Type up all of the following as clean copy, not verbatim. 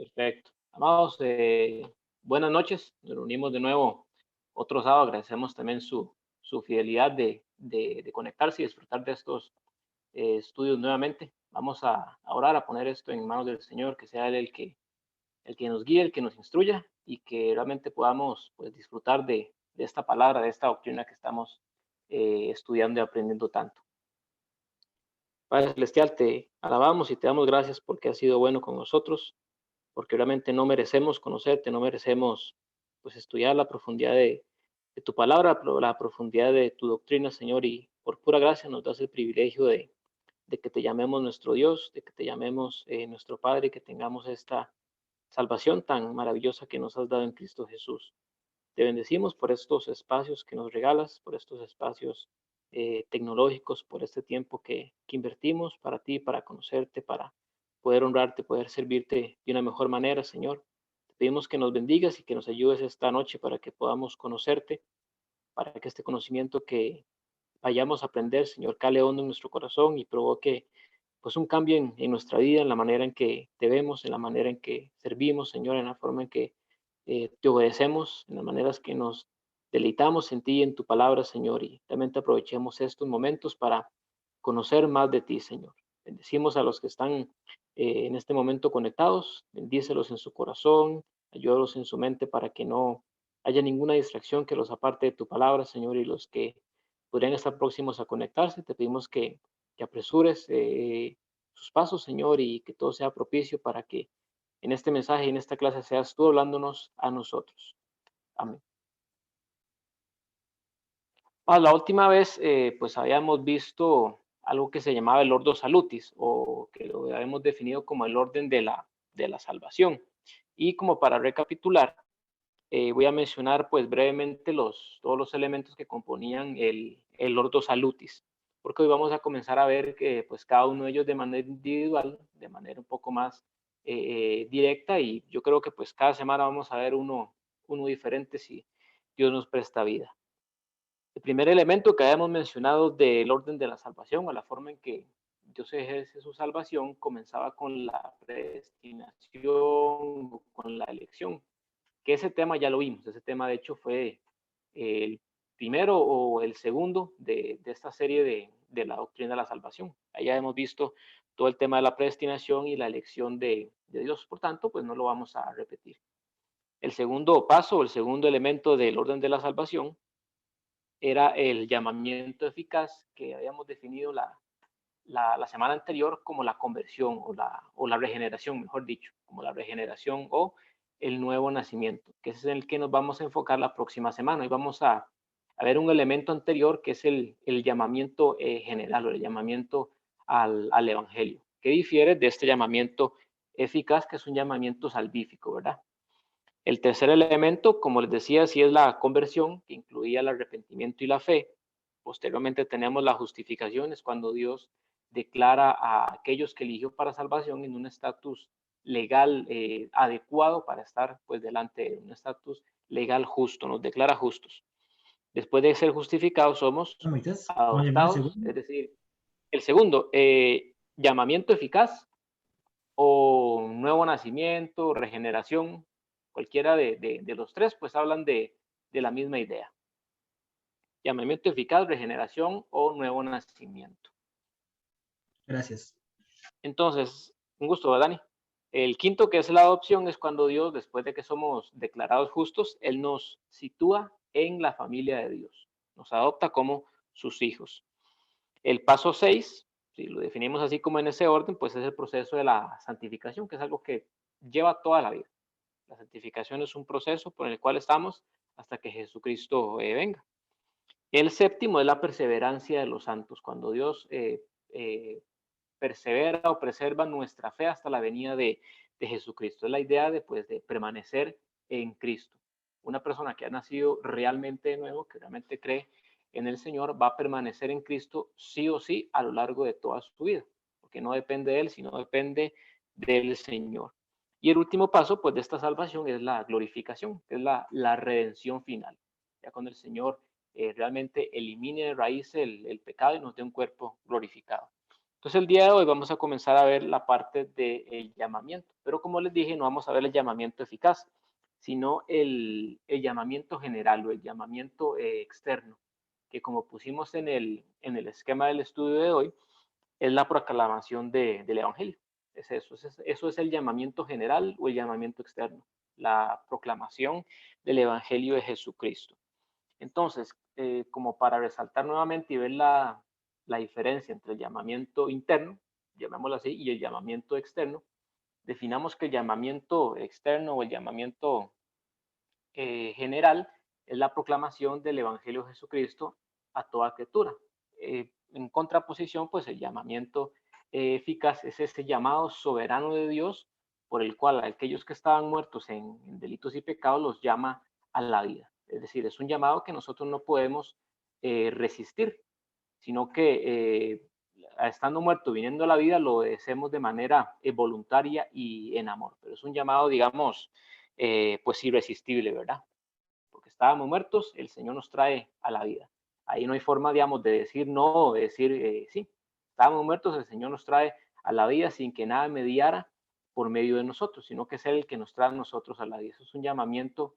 Perfecto. Amados, buenas noches. Nos reunimos de nuevo otro sábado. Agradecemos también su fidelidad de conectarse y disfrutar de estos estudios nuevamente. Vamos a orar, a poner esto en manos del Señor, que sea Él el que nos guíe, el que nos instruya y que realmente podamos pues, disfrutar de esta palabra, de esta doctrina que estamos estudiando y aprendiendo tanto. Padre Celestial, te alabamos y te damos gracias porque has sido bueno con nosotros, porque realmente no merecemos conocerte, no merecemos pues estudiar la profundidad de tu palabra, la profundidad de tu doctrina, Señor, y por pura gracia nos das el privilegio de que te llamemos nuestro Dios, de que te llamemos nuestro Padre, y que tengamos esta salvación tan maravillosa que nos has dado en Cristo Jesús. Te bendecimos por estos espacios que nos regalas, por estos espacios tecnológicos, por este tiempo que invertimos para ti, para conocerte, para poder honrarte, poder servirte de una mejor manera, Señor. Te pedimos que nos bendigas y que nos ayudes esta noche para que podamos conocerte, para que este conocimiento que vayamos a aprender, Señor, cale hondo en nuestro corazón y provoque pues un cambio en nuestra vida, en la manera en que te vemos, en la manera en que servimos, Señor, en la forma en que te obedecemos, en las maneras que nos deleitamos en ti y en tu palabra, Señor, y también te aprovechemos estos momentos para conocer más de ti, Señor. Bendecimos a los que están en este momento conectados, bendícelos en su corazón, ayúdalos en su mente para que no haya ninguna distracción que los aparte de tu palabra, Señor, y los que podrían estar próximos a conectarse, te pedimos que apresures sus pasos, Señor, y que todo sea propicio para que en este mensaje y en esta clase seas tú hablándonos a nosotros. Amén. La última vez, pues habíamos visto algo que se llamaba el Ordo Salutis, o que lo habíamos definido como el orden de la salvación. Y como para recapitular, voy a mencionar pues brevemente todos los elementos que componían el Ordo Salutis, porque hoy vamos a comenzar a ver que pues cada uno de ellos de manera individual, de manera un poco más directa, y yo creo que pues cada semana vamos a ver uno diferente si Dios nos presta vida. El primer elemento que habíamos mencionado del orden de la salvación o la forma en que Dios ejerce su salvación comenzaba con la predestinación, con la elección, que ese tema ya lo vimos. Ese tema de hecho fue el primero o el segundo de esta serie de la doctrina de la salvación. Allá hemos visto todo el tema de la predestinación y la elección de Dios. Por tanto, pues no lo vamos a repetir. El segundo paso, el segundo elemento del orden de la salvación era el llamamiento eficaz que habíamos definido la semana anterior como la conversión o la regeneración, mejor dicho, como la regeneración o el nuevo nacimiento, que es el que nos vamos a enfocar la próxima semana. Y vamos a ver un elemento anterior que es el llamamiento general o el llamamiento al Evangelio, que difiere de este llamamiento eficaz, que es un llamamiento salvífico, ¿verdad? El tercer elemento, como les decía, sí es la conversión, que incluía el arrepentimiento y la fe. Posteriormente tenemos la justificación, es cuando Dios declara a aquellos que eligió para salvación en un estatus legal adecuado para estar pues delante de un estatus legal justo, nos declara justos. Después de ser justificados somos Moisés, ¿cómo llamar el adoptados, segundo? es decir, el segundo, llamamiento eficaz o nuevo nacimiento, regeneración, cualquiera de los tres, pues hablan de la misma idea. Llamamiento eficaz, regeneración o nuevo nacimiento. Gracias. Entonces, un gusto, ¿verdad, Dani? El quinto, que es la adopción, es cuando Dios, después de que somos declarados justos, Él nos sitúa en la familia de Dios. Nos adopta como sus hijos. El paso 6, si lo definimos así como en ese orden, pues es el proceso de la santificación, que es algo que lleva toda la vida. La santificación es un proceso por el cual estamos hasta que Jesucristo venga. El séptimo es la perseverancia de los santos, cuando Dios eh, persevera o preserva nuestra fe hasta la venida de Jesucristo. Es la idea de, pues, de permanecer en Cristo. Una persona que ha nacido realmente de nuevo, que realmente cree en el Señor, va a permanecer en Cristo sí o sí a lo largo de toda su vida, porque no depende de él, sino depende del Señor. Y el último paso, pues, de esta salvación es la glorificación, que es la redención final. Ya cuando el Señor realmente elimine de raíz el pecado y nos dé un cuerpo glorificado. Entonces el día de hoy vamos a comenzar a ver la parte del llamamiento, pero como les dije, no vamos a ver el llamamiento eficaz, sino el llamamiento general o el llamamiento externo, que como pusimos en el esquema del estudio de hoy, es la proclamación del Evangelio. Eso es el llamamiento general o el llamamiento externo, la proclamación del Evangelio de Jesucristo. Entonces, como para resaltar nuevamente y ver la diferencia entre el llamamiento interno, llamémoslo así, y el llamamiento externo, definamos que el llamamiento externo o el llamamiento general es la proclamación del Evangelio de Jesucristo a toda criatura. En contraposición, pues el llamamiento eficaz es ese llamado soberano de Dios por el cual a aquellos que estaban muertos en delitos y pecados los llama a la vida. Es decir, es un llamado que nosotros no podemos resistir, sino que estando muerto, viniendo a la vida, lo hacemos de manera voluntaria y en amor. Pero es un llamado, digamos, pues irresistible, ¿verdad? Porque estábamos muertos, el Señor nos trae a la vida. Ahí no hay forma, digamos, de decir no o de decir sí. Estábamos muertos, el Señor nos trae a la vida sin que nada mediara por medio de nosotros, sino que es Él el que nos trae a nosotros a la vida. Eso es un llamamiento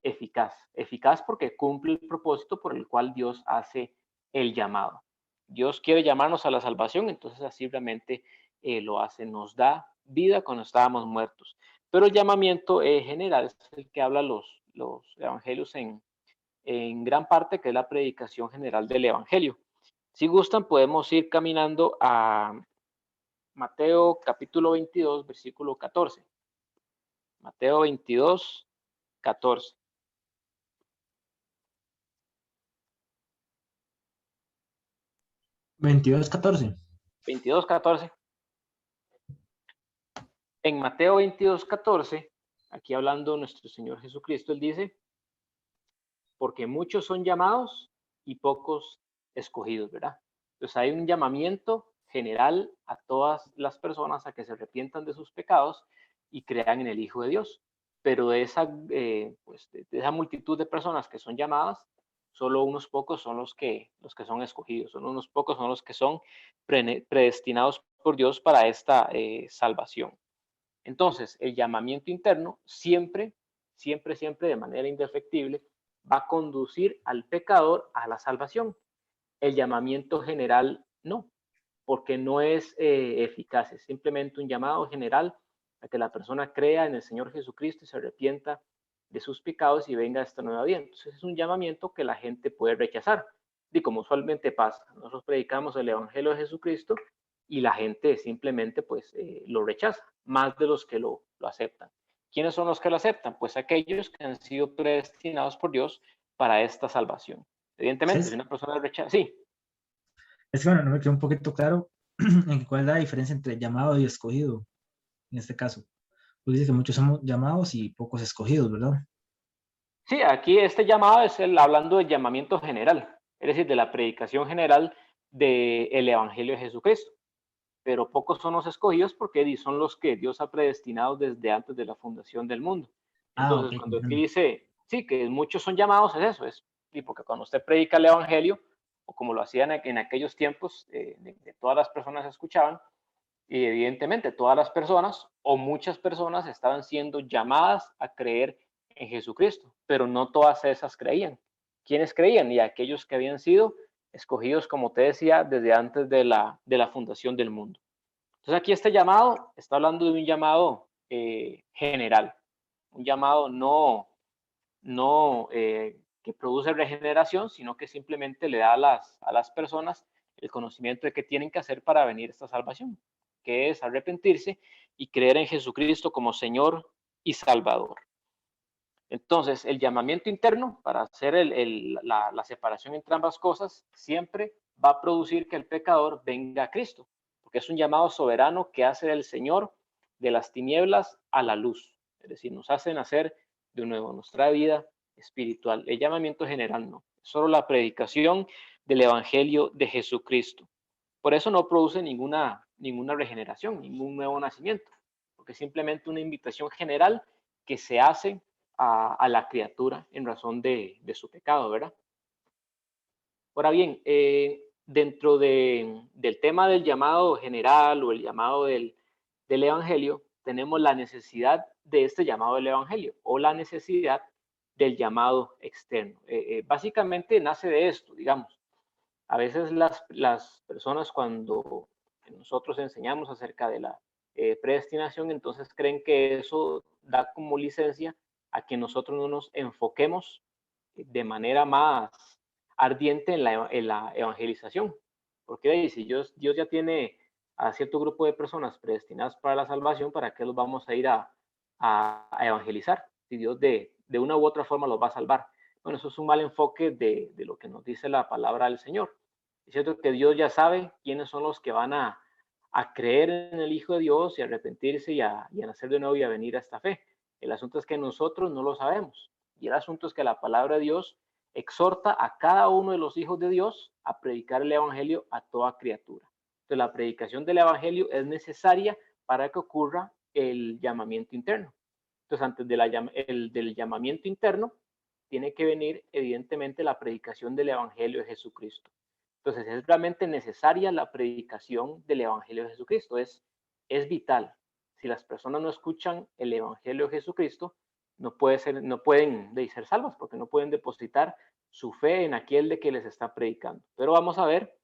eficaz. Eficaz porque cumple el propósito por el cual Dios hace el llamado. Dios quiere llamarnos a la salvación, entonces así realmente lo hace. Nos da vida cuando estábamos muertos. Pero el llamamiento general es el que habla los evangelios en gran parte, que es la predicación general del evangelio. Si gustan, podemos ir caminando a Mateo capítulo 22, versículo 14. Mateo 22, 14. 22:14. 22, 14. En Mateo 22, 14, aquí hablando nuestro Señor Jesucristo, Él dice, porque muchos son llamados y pocos escogidos, ¿verdad? Entonces hay un llamamiento general a todas las personas a que se arrepientan de sus pecados y crean en el Hijo de Dios. Pero pues, de esa multitud de personas que son llamadas, solo unos pocos son los que son escogidos, solo unos pocos son los que son predestinados por Dios para esta salvación. Entonces, el llamamiento interno siempre, siempre, siempre de manera indefectible va a conducir al pecador a la salvación. El llamamiento general no, porque no es eficaz, es simplemente un llamado general a que la persona crea en el Señor Jesucristo y se arrepienta de sus pecados y venga a esta nueva vida. Entonces es un llamamiento que la gente puede rechazar. Y como usualmente pasa, nosotros predicamos el Evangelio de Jesucristo y la gente simplemente pues lo rechaza, más de los que lo aceptan. ¿Quiénes son los que lo aceptan? Pues aquellos que han sido predestinados por Dios para esta salvación. Evidentemente, si ¿Sabes? una persona rechaza, sí, Es que bueno, no me quedó un poquito claro en cuál es la diferencia entre llamado y escogido en este caso. Pues dice que muchos somos llamados y pocos escogidos, ¿verdad? sí, aquí este llamado es hablando del llamamiento general, es decir, de la predicación general del Evangelio de Jesucristo. Pero pocos son los escogidos porque son los que Dios ha predestinado desde antes de la fundación del mundo. Ah, Entonces, ok, cuando aquí comprendo. dice, sí, que muchos son llamados, es eso, y porque cuando usted predica el Evangelio, o como lo hacían en aquellos tiempos, de todas las personas escuchaban, y evidentemente todas las personas o muchas personas estaban siendo llamadas a creer en Jesucristo, pero no todas esas creían. ¿Quiénes creían? Y aquellos que habían sido escogidos, como te decía, desde antes de la fundación del mundo. Entonces aquí este llamado está hablando de un llamado general, un llamado no que produce regeneración, sino que simplemente le da a las personas el conocimiento de qué tienen que hacer para venir a esta salvación, que es arrepentirse y creer en Jesucristo como Señor y Salvador. Entonces, el llamamiento interno para hacer la separación entre ambas cosas siempre va a producir que el pecador venga a Cristo, porque es un llamado soberano que hace del Señor de las tinieblas a la luz, es decir, nos hace nacer de nuevo, nos trae vida espiritual. El llamamiento general no, es solo la predicación del Evangelio de Jesucristo. Por eso no produce ninguna regeneración, ningún nuevo nacimiento, porque es simplemente una invitación general que se hace a la criatura en razón de su pecado, ¿verdad? Ahora bien, dentro del tema del llamado general o el llamado del Evangelio, tenemos la necesidad de este llamado del Evangelio o la necesidad del llamado externo. Básicamente nace de esto, digamos. A veces las personas cuando nosotros enseñamos acerca de la predestinación, entonces creen que eso da como licencia a que nosotros no nos enfoquemos de manera más ardiente en la evangelización. Porque si Dios ya tiene a cierto grupo de personas predestinadas para la salvación, ¿para qué los vamos a ir a evangelizar? Si Dios de una u otra forma los va a salvar. Bueno, eso es un mal enfoque de lo que nos dice la palabra del Señor. Es cierto que Dios ya sabe quiénes son los que van a creer en el Hijo de Dios y a arrepentirse y a nacer de nuevo y a venir a esta fe. El asunto es que nosotros no lo sabemos. Y el asunto es que la palabra de Dios exhorta a cada uno de los hijos de Dios a predicar el Evangelio a toda criatura. Entonces, la predicación del Evangelio es necesaria para que ocurra el llamamiento interno. Entonces, antes del llamamiento interno, tiene que venir, evidentemente, la predicación del Evangelio de Jesucristo. Entonces, es realmente necesaria la predicación del Evangelio de Jesucristo. Es vital. Si las personas no escuchan el Evangelio de Jesucristo, no pueden ser salvas porque no pueden depositar su fe en aquel de que les está predicando. Pero vamos a ver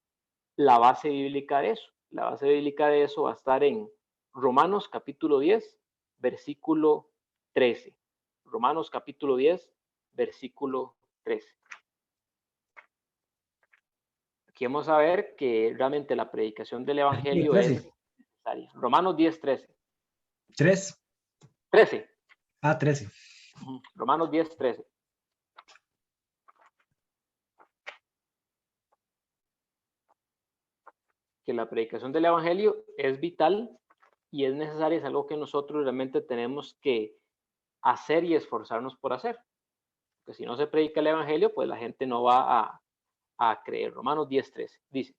la base bíblica de eso. La base bíblica de eso va a estar en Romanos capítulo 10, versículo 13. Romanos capítulo 10, versículo 13. Aquí vamos a ver que realmente la predicación del Evangelio es necesaria. Romanos 10, 13. 3. 13. Ah, 13. Romanos 10, 13. Que la predicación del Evangelio es vital y es necesaria, es algo que nosotros realmente tenemos que hacer y esforzarnos por hacer. Porque si no se predica el Evangelio, pues la gente no va a creer. Romanos 10, 13 dice,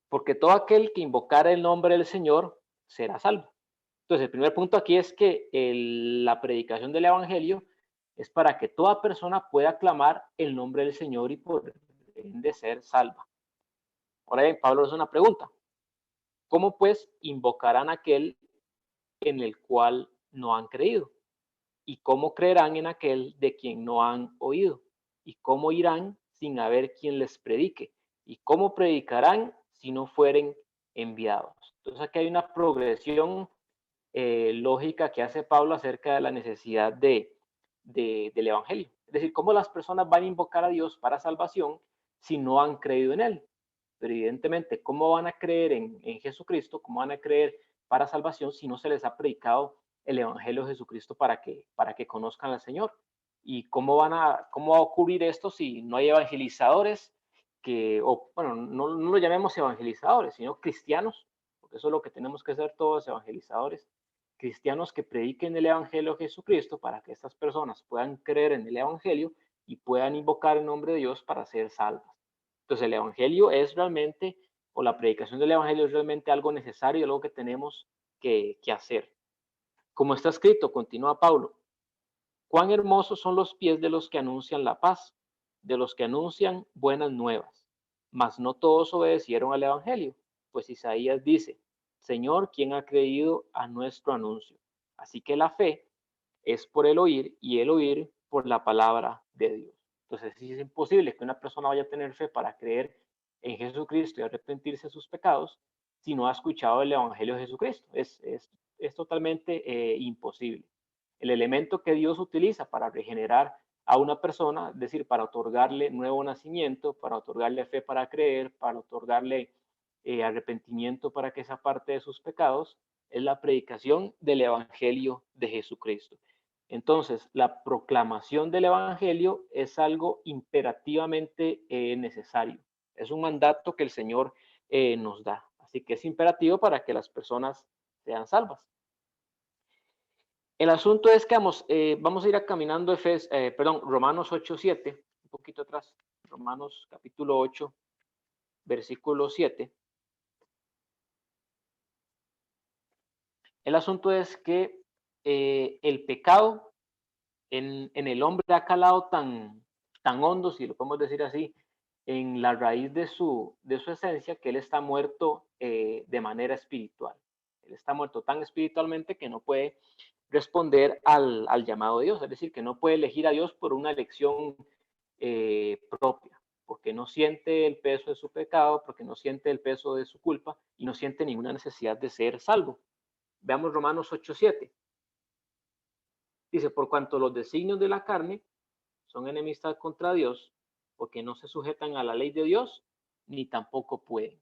porque todo aquel que invocara el nombre del Señor será salvo. Entonces, el primer punto aquí es que la predicación del Evangelio es para que toda persona pueda clamar el nombre del Señor y por ende ser salva. Ahora bien, Pablo hace una pregunta. ¿Cómo pues invocarán a aquel en el cual no han creído? ¿Y cómo creerán en aquel de quien no han oído? ¿Y cómo irán sin haber quien les predique? ¿Y cómo predicarán si no fueren enviados? Entonces aquí hay una progresión lógica que hace Pablo acerca de la necesidad del Evangelio. Es decir, cómo las personas van a invocar a Dios para salvación si no han creído en Él. Pero evidentemente, ¿cómo van a creer en Jesucristo? ¿Cómo van a creer para salvación si no se les ha predicado el Evangelio de Jesucristo para que conozcan al Señor? ¿Y cómo va a ocurrir esto si no hay evangelizadores bueno, no lo llamemos evangelizadores, sino cristianos, porque eso es lo que tenemos que ser todos, evangelizadores, cristianos que prediquen el Evangelio de Jesucristo para que estas personas puedan creer en el Evangelio y puedan invocar el nombre de Dios para ser salvas. Entonces, el Evangelio es realmente, o la predicación del Evangelio es realmente algo necesario, algo que tenemos que hacer. Como está escrito, continúa Pablo, cuán hermosos son los pies de los que anuncian la paz, de los que anuncian buenas nuevas. Mas no todos obedecieron al Evangelio, pues Isaías dice, Señor, ¿quién ha creído a nuestro anuncio? Así que la fe es por el oír y el oír por la palabra de Dios. Entonces, sí es imposible que una persona vaya a tener fe para creer en Jesucristo y arrepentirse de sus pecados si no ha escuchado el Evangelio de Jesucristo. Es totalmente imposible. El elemento que Dios utiliza para regenerar a una persona, es decir, para otorgarle nuevo nacimiento, para otorgarle fe para creer, para otorgarle arrepentimiento para que esa parte de sus pecados, es la predicación del Evangelio de Jesucristo. Entonces, la proclamación del Evangelio es algo imperativamente necesario. Es un mandato que el Señor nos da. Así que es imperativo para que las personas sean salvas. El asunto es que vamos a ir caminando Romanos 8, 7, un poquito atrás. Romanos capítulo 8, versículo 7. El asunto es que el pecado en el hombre ha calado tan hondo, si lo podemos decir así, en la raíz de su esencia, que él está muerto de manera espiritual. Él está muerto tan espiritualmente que no puede responder al llamado de Dios, es decir, que no puede elegir a Dios por una elección propia, porque no siente el peso de su pecado, porque no siente el peso de su culpa y no siente ninguna necesidad de ser salvo. Veamos Romanos 8:7. Dice, por cuanto los designios de la carne son enemistad contra Dios, porque no se sujetan a la ley de Dios, ni tampoco pueden.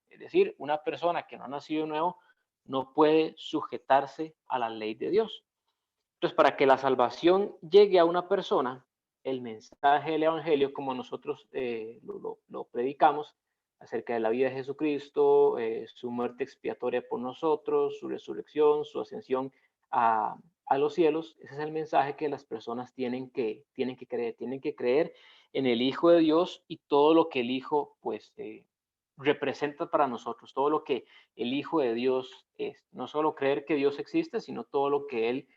Es decir, una persona que no ha nacido de nuevo no puede sujetarse a la ley de Dios. Entonces, para que la salvación llegue a una persona, el mensaje del Evangelio, como nosotros lo predicamos, acerca de la vida de Jesucristo, su muerte expiatoria por nosotros, su resurrección, su ascensión a los cielos, ese es el mensaje que las personas tienen que creer en el Hijo de Dios y todo lo que el Hijo, pues, representa para nosotros, todo lo que el Hijo de Dios es. No solo creer que Dios existe, sino todo lo que Él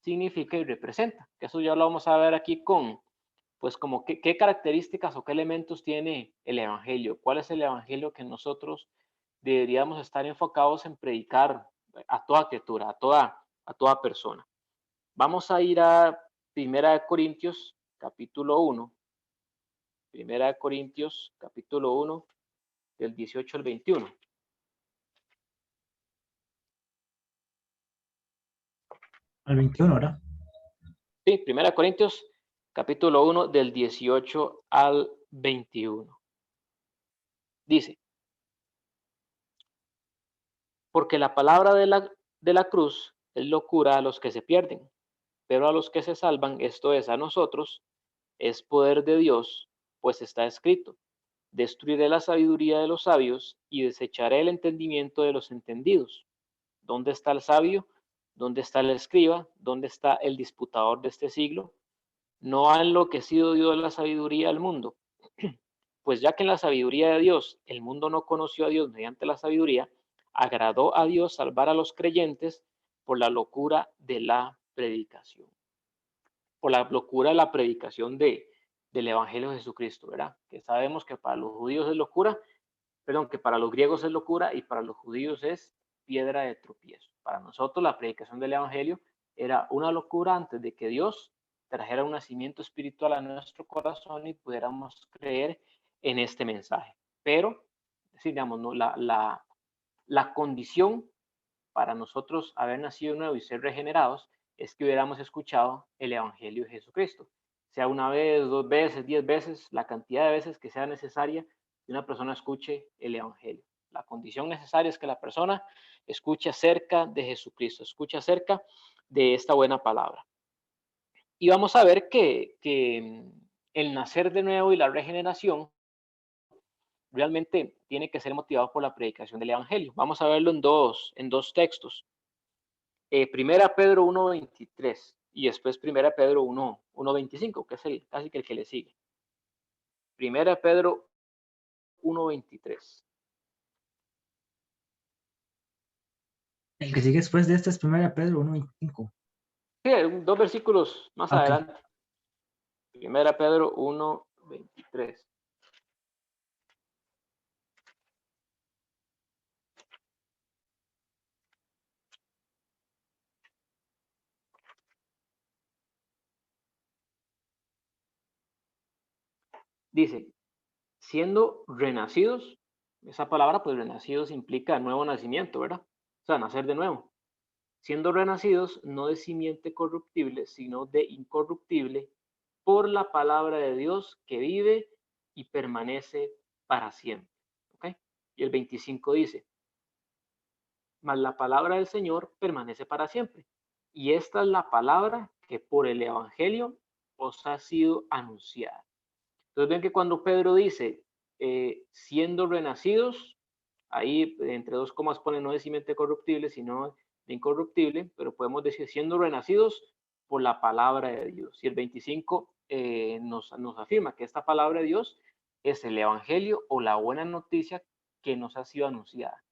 significa y representa. Que eso ya lo vamos a ver aquí con, pues, como qué características o qué elementos tiene el Evangelio. ¿Cuál es el Evangelio que nosotros deberíamos estar enfocados en predicar a toda criatura, a toda persona? Vamos a ir a Primera de Corintios, capítulo 1. Primera de Corintios, capítulo 1, del 18 al 21. Al 21, ¿verdad? Sí, Primera de Corintios, capítulo 1, del 18 al 21. Dice, porque la palabra de la cruz es locura a los que se pierden, pero a los que se salvan, esto es a nosotros, es poder de Dios, pues está escrito, destruiré la sabiduría de los sabios y desecharé el entendimiento de los entendidos. ¿Dónde está el sabio? ¿Dónde está el escriba? ¿Dónde está el disputador de este siglo? ¿No ha enloquecido Dios la sabiduría del mundo? Pues ya que en la sabiduría de Dios el mundo no conoció a Dios mediante la sabiduría, agradó a Dios salvar a los creyentes por la locura de la predicación. Por la locura de la predicación del Evangelio de Jesucristo, ¿verdad? Que sabemos que para los judíos es locura, perdón, que para los griegos es locura y para los judíos es piedra de tropiezo. Para nosotros la predicación del Evangelio era una locura antes de que Dios trajera un nacimiento espiritual a nuestro corazón y pudiéramos creer en este mensaje. Pero, digamos, ¿no? La condición para nosotros haber nacido de nuevo y ser regenerados es que hubiéramos escuchado el Evangelio de Jesucristo. Sea una vez, 2 veces, 10 veces, la cantidad de veces que sea necesaria que una persona escuche el Evangelio. La condición necesaria es que la persona escuche acerca de Jesucristo, escuche acerca de esta buena palabra. Y vamos a ver que el nacer de nuevo y la regeneración realmente tiene que ser motivado por la predicación del Evangelio. Vamos a verlo en dos textos. Primera Pedro 1:23 y después Primera Pedro 1:25, que es casi que el que le sigue. Primera Pedro 1:23. El que sigue después de este es 1 Pedro 1:25. Sí, 2 versículos más adelante. Primera Pedro 1:23. Dice, siendo renacidos, esa palabra, pues renacidos implica nuevo nacimiento, ¿verdad? O sea, nacer de nuevo. Siendo renacidos no de simiente corruptible, sino de incorruptible, por la palabra de Dios que vive y permanece para siempre. ¿Okay? Y el 25 dice, mas la palabra del Señor permanece para siempre. Y esta es la palabra que por el Evangelio os ha sido anunciada. Entonces ven que cuando Pedro dice, siendo renacidos, ahí entre dos comas pone no de simiente corruptible, sino de incorruptible, pero podemos decir siendo renacidos por la palabra de Dios. Y el 25 nos afirma que esta palabra de Dios es el Evangelio o la buena noticia que nos ha sido anunciada.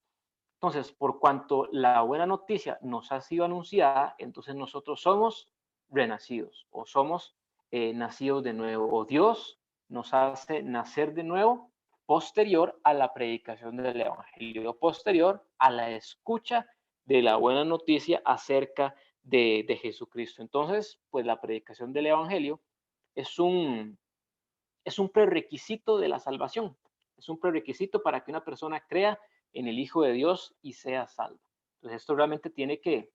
Entonces, por cuanto la buena noticia nos ha sido anunciada, entonces nosotros somos renacidos o somos nacidos de nuevo, o Dios nos hace nacer de nuevo posterior a la predicación del Evangelio, posterior a la escucha de la buena noticia acerca de Jesucristo. Entonces, pues la predicación del Evangelio es un prerequisito de la salvación, es un prerequisito para que una persona crea en el Hijo de Dios y sea salvo. Entonces, esto realmente tiene que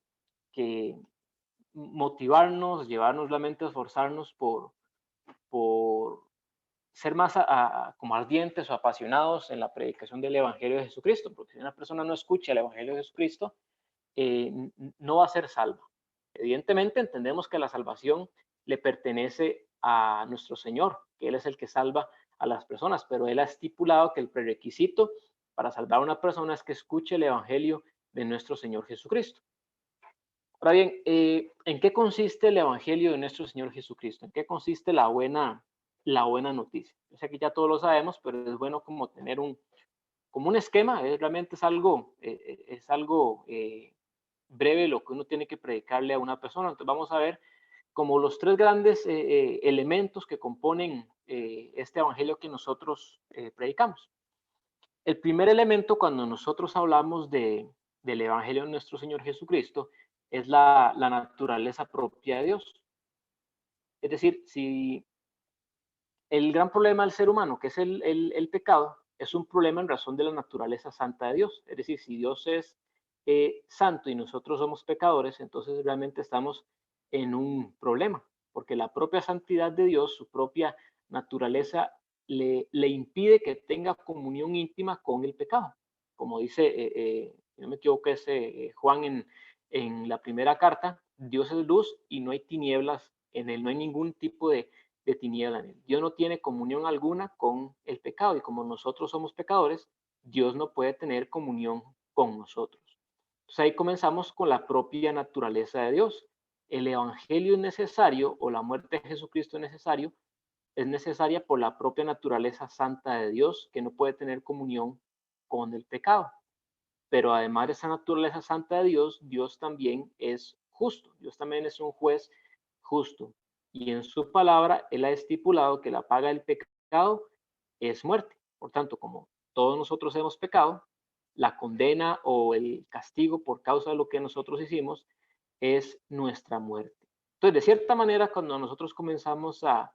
motivarnos, llevarnos la mente a esforzarnos por ser más como ardientes o apasionados en la predicación del Evangelio de Jesucristo, porque si una persona no escucha el Evangelio de Jesucristo, no va a ser salva. Evidentemente entendemos que la salvación le pertenece a nuestro Señor, que Él es el que salva a las personas, pero Él ha estipulado que el prerequisito para salvar a una persona es que escuche el Evangelio de nuestro Señor Jesucristo. Ahora bien, ¿en qué consiste el Evangelio de nuestro Señor Jesucristo? ¿En qué consiste la buena noticia? Yo sé que ya todos lo sabemos, pero es bueno como tener como un esquema, realmente es algo breve lo que uno tiene que predicarle a una persona. Entonces vamos a ver como los tres grandes elementos que componen este Evangelio que nosotros predicamos. El primer elemento cuando nosotros hablamos del Evangelio de nuestro Señor Jesucristo es la naturaleza propia de Dios. Es decir, si el gran problema del ser humano, que es el pecado, es un problema en razón de la naturaleza santa de Dios. Es decir, si Dios es santo y nosotros somos pecadores, entonces realmente estamos en un problema, porque la propia santidad de Dios, su propia naturaleza, le impide que tenga comunión íntima con el pecado. Como dice, si no me equivoco, es Juan en la primera carta, Dios es luz y no hay tinieblas en él, no hay ningún tipo de tiniebla en él. Dios no tiene comunión alguna con el pecado y como nosotros somos pecadores, Dios no puede tener comunión con nosotros. Entonces ahí comenzamos con la propia naturaleza de Dios. El Evangelio es necesario o la muerte de Jesucristo es necesaria por la propia naturaleza santa de Dios que no puede tener comunión con el pecado. Pero además de esa naturaleza santa de Dios, Dios también es justo. Dios también es un juez justo. Y en su palabra, Él ha estipulado que la paga del pecado es muerte. Por tanto, como todos nosotros hemos pecado, la condena o el castigo por causa de lo que nosotros hicimos es nuestra muerte. Entonces, de cierta manera, cuando nosotros comenzamos a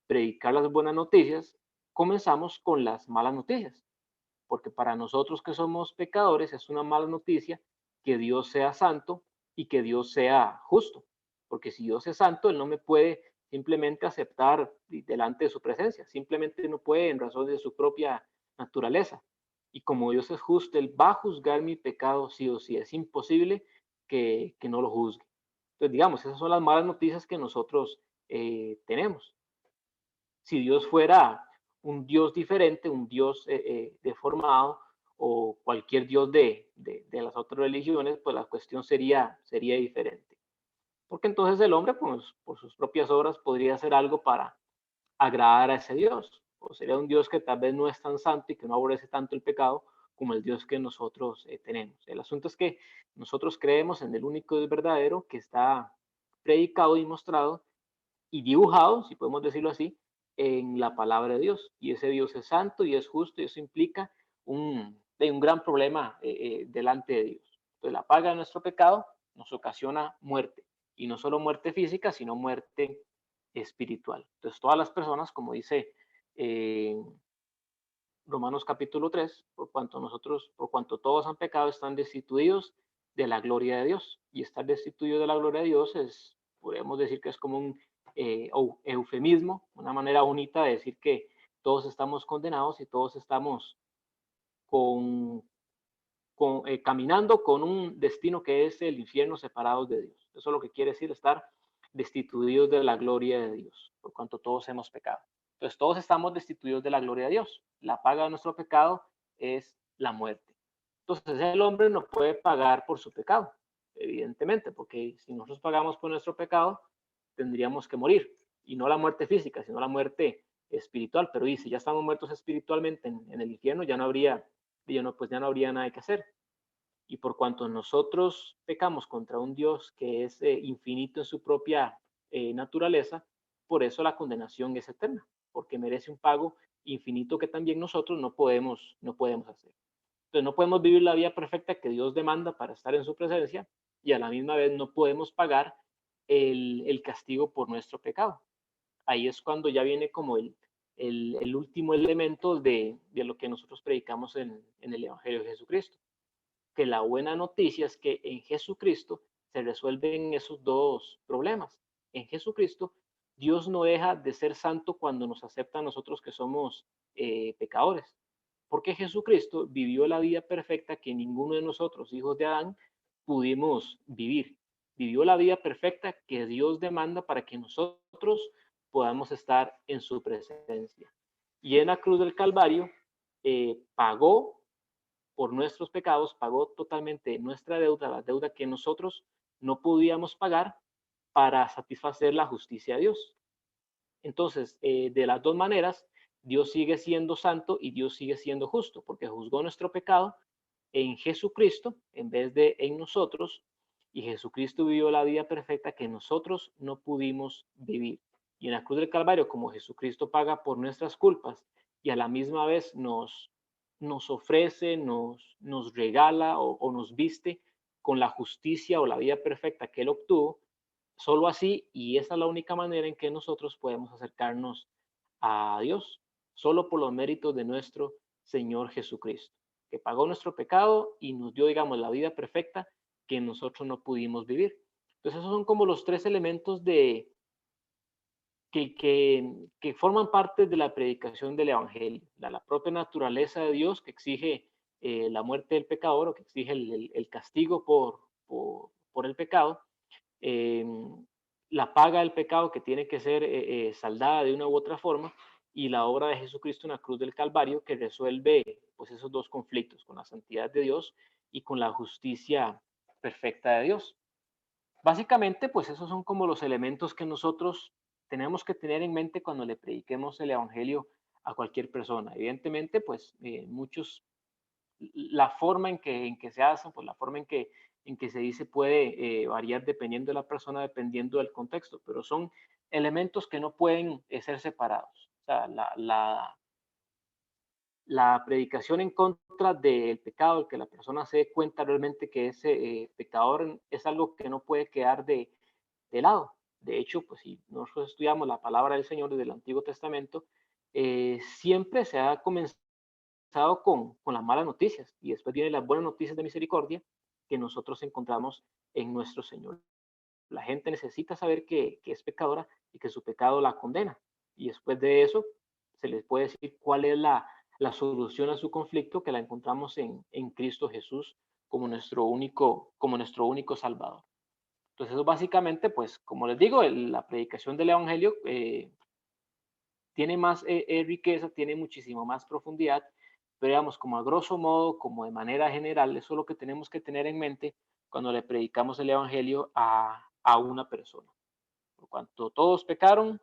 predicar las buenas noticias, comenzamos con las malas noticias porque para nosotros que somos pecadores es una mala noticia que Dios sea santo y que Dios sea justo, porque si Dios es santo, Él no me puede simplemente aceptar delante de su presencia, simplemente no puede en razón de su propia naturaleza. Y como Dios es justo, Él va a juzgar mi pecado sí o sí, es imposible que no lo juzgue. Entonces, digamos, esas son las malas noticias que nosotros tenemos. Si Dios fuera un Dios diferente, un Dios deformado o cualquier Dios de las otras religiones, pues la cuestión sería diferente. Porque entonces el hombre, pues, por sus propias obras, podría hacer algo para agradar a ese Dios. O sería un Dios que tal vez no es tan santo y que no aborrece tanto el pecado como el Dios que nosotros tenemos. El asunto es que nosotros creemos en el único Dios verdadero que está predicado y mostrado y dibujado, si podemos decirlo así, en la palabra de Dios. Y ese Dios es santo y es justo y eso implica un gran problema delante de Dios. Entonces la paga de nuestro pecado nos ocasiona muerte. Y no solo muerte física, sino muerte espiritual. Entonces todas las personas, como dice eh, Romanos capítulo 3, por cuanto todos han pecado, están destituidos de la gloria de Dios. Y estar destituido de la gloria de Dios podemos decir que es como un eufemismo, una manera bonita de decir que todos estamos condenados y todos estamos caminando con un destino que es el infierno separados de Dios. Eso es lo que quiere decir estar destituidos de la gloria de Dios, por cuanto todos hemos pecado. Entonces todos estamos destituidos de la gloria de Dios. La paga de nuestro pecado es la muerte. Entonces el hombre no puede pagar por su pecado, evidentemente, porque si nosotros pagamos por nuestro pecado, tendríamos que morir. Y no la muerte física, sino la muerte espiritual. Pero y si ya estamos muertos espiritualmente en el infierno, ya no habría nada que hacer. Y por cuanto nosotros pecamos contra un Dios que es infinito en su propia naturaleza, por eso la condenación es eterna, porque merece un pago infinito que también nosotros no podemos hacer. Entonces no podemos vivir la vida perfecta que Dios demanda para estar en su presencia y a la misma vez no podemos pagar el castigo por nuestro pecado. Ahí es cuando ya viene como el último elemento de lo que nosotros predicamos en el Evangelio de Jesucristo, que la buena noticia es que en Jesucristo se resuelven esos dos problemas. En Jesucristo, Dios no deja de ser santo cuando nos acepta a nosotros que somos pecadores, porque Jesucristo vivió la vida perfecta que ninguno de nosotros, hijos de Adán, pudimos vivir. Vivió la vida perfecta que Dios demanda para que nosotros podamos estar en su presencia. Y en la cruz del Calvario pagó por nuestros pecados, pagó totalmente nuestra deuda, la deuda que nosotros no podíamos pagar para satisfacer la justicia de Dios. Entonces, de las dos maneras, Dios sigue siendo santo y Dios sigue siendo justo, porque juzgó nuestro pecado en Jesucristo en vez de en nosotros, y Jesucristo vivió la vida perfecta que nosotros no pudimos vivir. Y en la cruz del Calvario, como Jesucristo paga por nuestras culpas y a la misma vez nos ofrece, nos regala o nos viste con la justicia o la vida perfecta que Él obtuvo, solo así, y esa es la única manera en que nosotros podemos acercarnos a Dios, solo por los méritos de nuestro Señor Jesucristo, que pagó nuestro pecado y nos dio, digamos, la vida perfecta que nosotros no pudimos vivir. Entonces, esos son como los tres elementos que forman parte de la predicación del Evangelio. La propia naturaleza de Dios que exige la muerte del pecador o que exige el castigo por el pecado, eh, la paga del pecado que tiene que ser saldada de una u otra forma, y la obra de Jesucristo en la cruz del Calvario que resuelve pues esos dos conflictos, con la santidad de Dios y con la justicia perfecta de Dios. Básicamente, pues esos son como los elementos que nosotros tenemos que tener en mente cuando le prediquemos el Evangelio a cualquier persona. Evidentemente, pues muchos, la forma en que se hacen, pues la forma en que se dice puede variar dependiendo de la persona, dependiendo del contexto, pero son elementos que no pueden ser separados. O sea, la predicación en contra del pecado, el que la persona se dé cuenta realmente que es pecador, es algo que no puede quedar de lado. De hecho, pues si nosotros estudiamos la palabra del Señor desde el Antiguo Testamento, siempre se ha comenzado con las malas noticias y después vienen las buenas noticias de misericordia que nosotros encontramos en nuestro Señor. La gente necesita saber que es pecadora y que su pecado la condena. Y después de eso se les puede decir cuál es la solución a su conflicto, que la encontramos en Cristo Jesús como nuestro único Salvador. Entonces eso básicamente, pues como les digo, la predicación del Evangelio tiene más riqueza, tiene muchísimo más profundidad, pero digamos, como a grosso modo, como de manera general, eso es lo que tenemos que tener en mente cuando le predicamos el Evangelio a una persona. Por cuanto todos pecaron,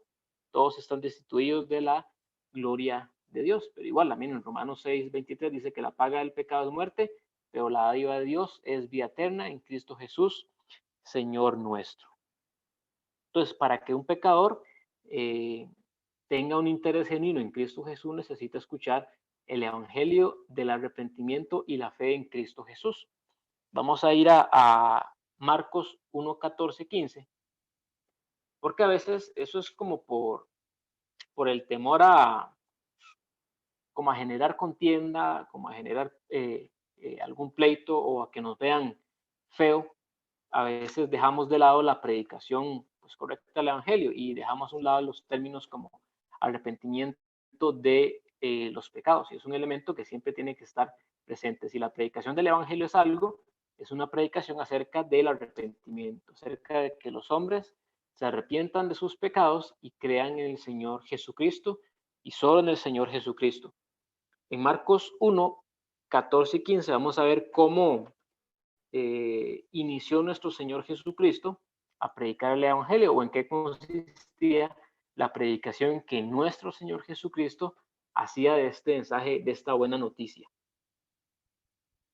todos están destituidos de la gloria de Dios. Pero igual, también en Romanos 6:23 dice que la paga del pecado es muerte, pero la dádiva de Dios es vida eterna en Cristo Jesús, Señor nuestro. Entonces, para que un pecador eh, tenga un interés genuino en Cristo Jesús, necesita escuchar el Evangelio del arrepentimiento y la fe en Cristo Jesús. Vamos a ir a Marcos 1, 14, 15, porque a veces eso es como por el temor como a generar contienda, como a generar algún pleito o a que nos vean feo. A veces dejamos de lado la predicación pues, correcta del Evangelio y dejamos a un lado los términos como arrepentimiento de los pecados. Y es un elemento que siempre tiene que estar presente. Si la predicación del Evangelio es algo, es una predicación acerca del arrepentimiento, acerca de que los hombres se arrepientan de sus pecados y crean en el Señor Jesucristo y solo en el Señor Jesucristo. En Marcos 1, 14 y 15 vamos a ver cómo inició nuestro Señor Jesucristo a predicar el Evangelio o en qué consistía la predicación que nuestro Señor Jesucristo hacía de este mensaje, de esta buena noticia.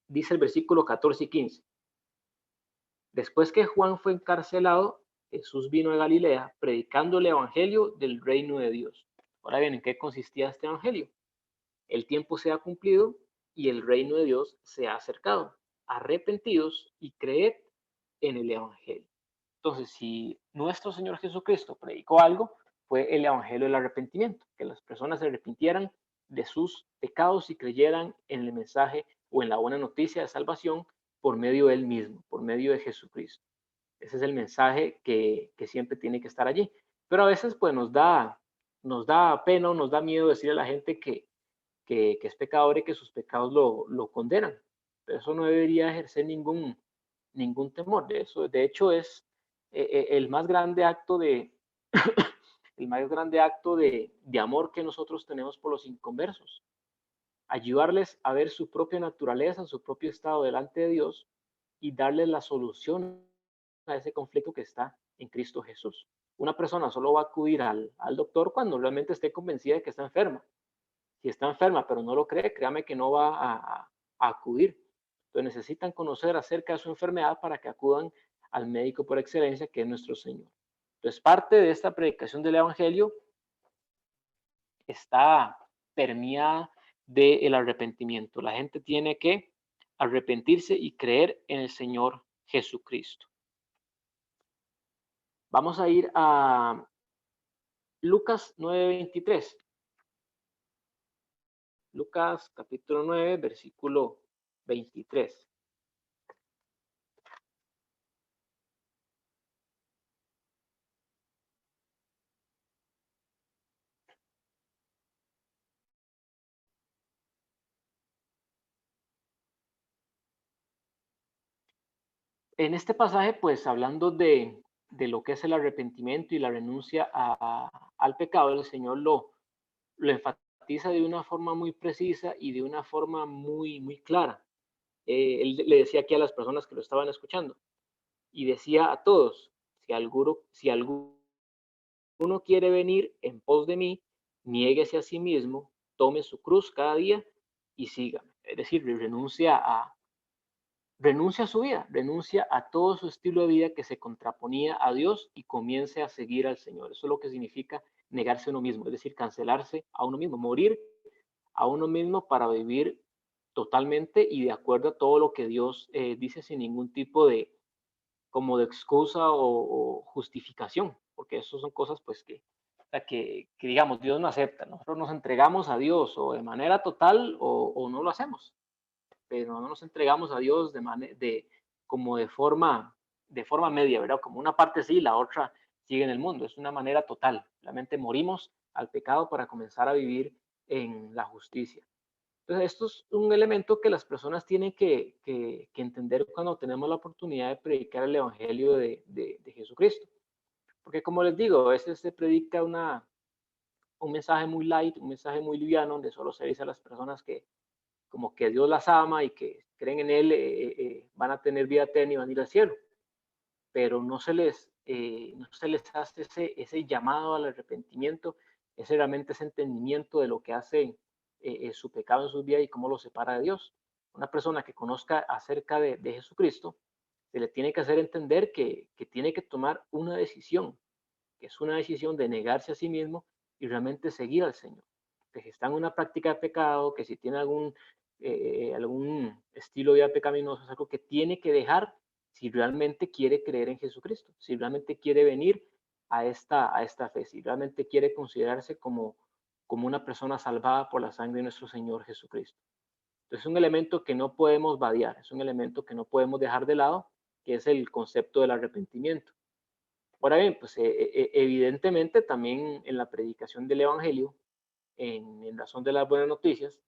Dice el versículo 14 y 15. Después que Juan fue encarcelado, Jesús vino a Galilea predicando el Evangelio del reino de Dios Ahora bien, ¿en qué consistía este evangelio? El tiempo se ha cumplido y el reino de Dios se ha acercado. Arrepentidos y creed en el evangelio. Entonces, si nuestro Señor Jesucristo predicó algo, fue el evangelio del arrepentimiento, que las personas se arrepintieran de sus pecados y creyeran en el mensaje o en la buena noticia de salvación por medio de él mismo, por medio de Jesucristo. Ese es el mensaje que siempre tiene que estar allí. Pero a veces pues nos da pena o nos da miedo decirle a la gente que es pecador y que sus pecados lo condenan. Pero eso no debería ejercer ningún temor. De hecho, es el más grande acto el más grande acto de amor que nosotros tenemos por los inconversos. Ayudarles a ver su propia naturaleza, su propio estado delante de Dios y darles la solución a ese conflicto que está en Cristo Jesús. Una persona solo va a acudir al doctor cuando realmente esté convencida de que está enferma. Si está enferma pero no lo cree, créame que no va a acudir. Entonces necesitan conocer acerca de su enfermedad para que acudan al médico por excelencia, que es nuestro Señor. Entonces parte de esta predicación del Evangelio está permeada del arrepentimiento. La gente tiene que arrepentirse y creer en el Señor Jesucristo. Vamos a ir a Lucas 9:23. Lucas capítulo 9, versículo 23. En este pasaje, pues hablando de lo que es el arrepentimiento y la renuncia al pecado, el Señor lo enfatiza de una forma muy precisa y de una forma muy clara. Él le decía aquí a las personas que lo estaban escuchando y decía a todos, si alguno quiere venir en pos de mí, niéguese a sí mismo, tome su cruz cada día y sígame. Es decir, renuncia a su vida, renuncia a todo su estilo de vida que se contraponía a Dios y comience a seguir al Señor. Eso es lo que significa negarse a uno mismo, es decir, cancelarse a uno mismo, morir a uno mismo para vivir totalmente y de acuerdo a todo lo que Dios dice sin ningún tipo de como de excusa o justificación, porque eso son cosas pues que digamos Dios no acepta. Nosotros nos entregamos a Dios o de manera total o no lo hacemos, pero no nos entregamos a Dios como de forma media, ¿verdad? Como una parte sí, la otra sigue en el mundo. Es una manera total. Realmente morimos al pecado para comenzar a vivir en la justicia. Entonces, esto es un elemento que las personas tienen que entender cuando tenemos la oportunidad de predicar el Evangelio de Jesucristo. Porque como les digo, a veces se predica un mensaje muy light, un mensaje muy liviano, donde solo se dice a las personas que como que Dios las ama y que creen en Él, van a tener vida eterna y van a ir al cielo. Pero no se les hace ese llamado al arrepentimiento, realmente ese entendimiento de lo que hace su pecado en su vida y cómo lo separa de Dios. Una persona que conozca acerca de Jesucristo, se le tiene que hacer entender que tiene que tomar una decisión, que es una decisión de negarse a sí mismo y realmente seguir al Señor. Que si está en una práctica de pecado, que si tiene algún estilo de vida pecaminoso, es algo que tiene que dejar si realmente quiere creer en Jesucristo, si realmente quiere venir a esta fe, si realmente quiere considerarse como una persona salvada por la sangre de nuestro Señor Jesucristo. Entonces es un elemento que no podemos vadear, es un elemento que no podemos dejar de lado, que es el concepto del arrepentimiento. Ahora bien, pues evidentemente también en la predicación del Evangelio, en razón de las buenas noticias,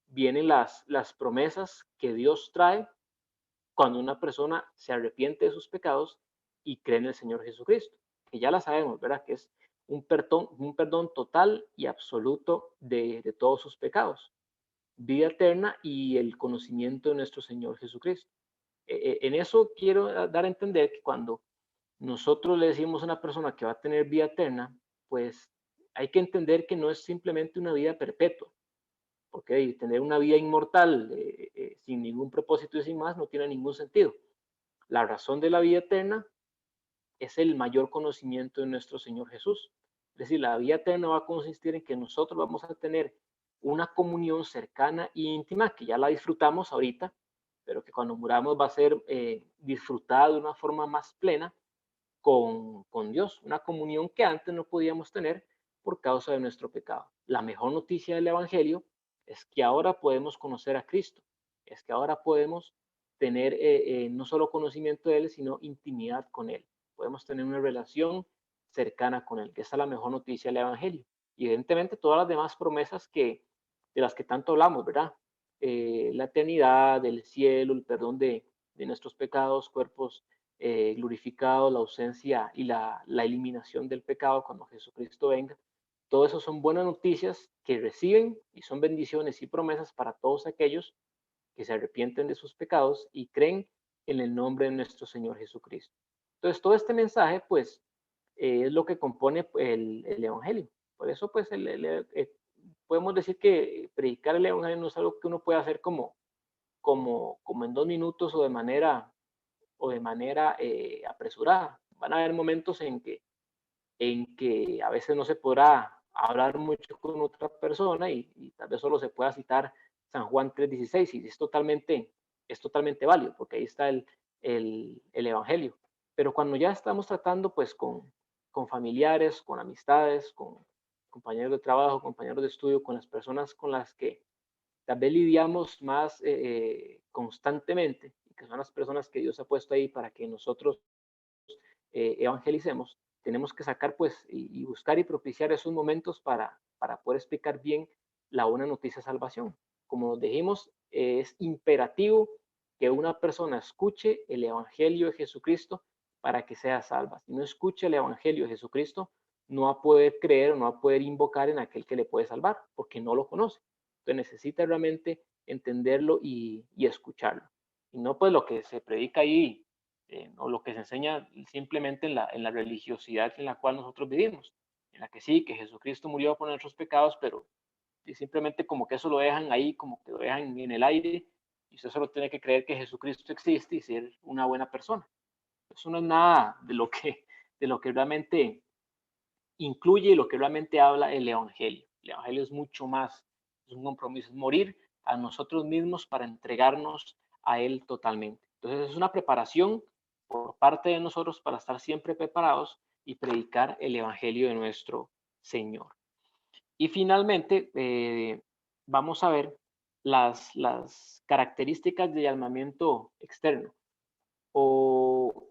vienen las promesas que Dios trae cuando una persona se arrepiente de sus pecados y cree en el Señor Jesucristo, que ya la sabemos, ¿verdad? Que es un perdón total y absoluto de todos sus pecados, vida eterna y el conocimiento de nuestro Señor Jesucristo. En eso quiero dar a entender que cuando nosotros le decimos a una persona que va a tener vida eterna, pues hay que entender que no es simplemente una vida perpetua, porque tener una vida inmortal sin ningún propósito y sin más no tiene ningún sentido. La razón de la vida eterna es el mayor conocimiento de nuestro Señor Jesús. Es decir, la vida eterna va a consistir en que nosotros vamos a tener una comunión cercana e íntima, que ya la disfrutamos ahorita, pero que cuando muramos va a ser disfrutada de una forma más plena con Dios, una comunión que antes no podíamos tener por causa de nuestro pecado. La mejor noticia del Evangelio es que ahora podemos conocer a Cristo, es que ahora podemos tener no solo conocimiento de Él, sino intimidad con Él. Podemos tener una relación cercana con Él, que esa es la mejor noticia del Evangelio. Y evidentemente todas las demás promesas de las que tanto hablamos, ¿verdad? La eternidad, el cielo, el perdón de nuestros pecados, cuerpos glorificados, la ausencia y la eliminación del pecado cuando Jesucristo venga. Todo eso son buenas noticias que reciben y son bendiciones y promesas para todos aquellos que se arrepienten de sus pecados y creen en el nombre de nuestro Señor Jesucristo. Entonces, todo este mensaje, pues, es lo que compone el Evangelio. Por eso, pues, podemos decir que predicar el Evangelio no es algo que uno pueda hacer como en 2 minutos o de manera apresurada. Van a haber momentos en que a veces no se podrá hablar mucho con otra persona y tal vez solo se pueda citar San Juan 3:16 y es totalmente válido porque ahí está el Evangelio. Pero cuando ya estamos tratando pues con familiares, con amistades, con compañeros de trabajo, compañeros de estudio, con las personas con las que tal vez lidiamos más constantemente, que son las personas que Dios ha puesto ahí para que nosotros evangelicemos, tenemos que sacar pues y buscar y propiciar esos momentos para poder explicar bien la buena noticia de salvación. Como nos dijimos, es imperativo que una persona escuche el Evangelio de Jesucristo para que sea salva. Si no escucha el Evangelio de Jesucristo, no va a poder creer o no va a poder invocar en aquel que le puede salvar, porque no lo conoce. Entonces necesita realmente entenderlo y escucharlo. Y no pues lo que se predica ahí o lo que se enseña simplemente en la religiosidad en la cual nosotros vivimos, en la que sí, que Jesucristo murió por nuestros pecados, pero simplemente como que eso lo dejan ahí, como que lo dejan en el aire, y usted solo tiene que creer que Jesucristo existe y ser una buena persona. Eso no es nada de lo que realmente incluye y lo que realmente habla el Evangelio. El Evangelio es mucho más, es un compromiso, es morir a nosotros mismos para entregarnos a Él totalmente. Entonces es una preparación por parte de nosotros para estar siempre preparados y predicar el Evangelio de nuestro Señor. Y finalmente, vamos a ver las características de llamamiento externo o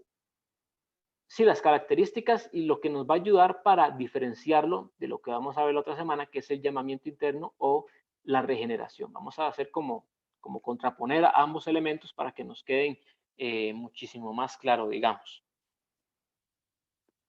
sí, las características y lo que nos va a ayudar para diferenciarlo de lo que vamos a ver la otra semana, que es el llamamiento interno o la regeneración. Vamos a hacer como contraponer a ambos elementos para que nos queden muchísimo más claro, digamos.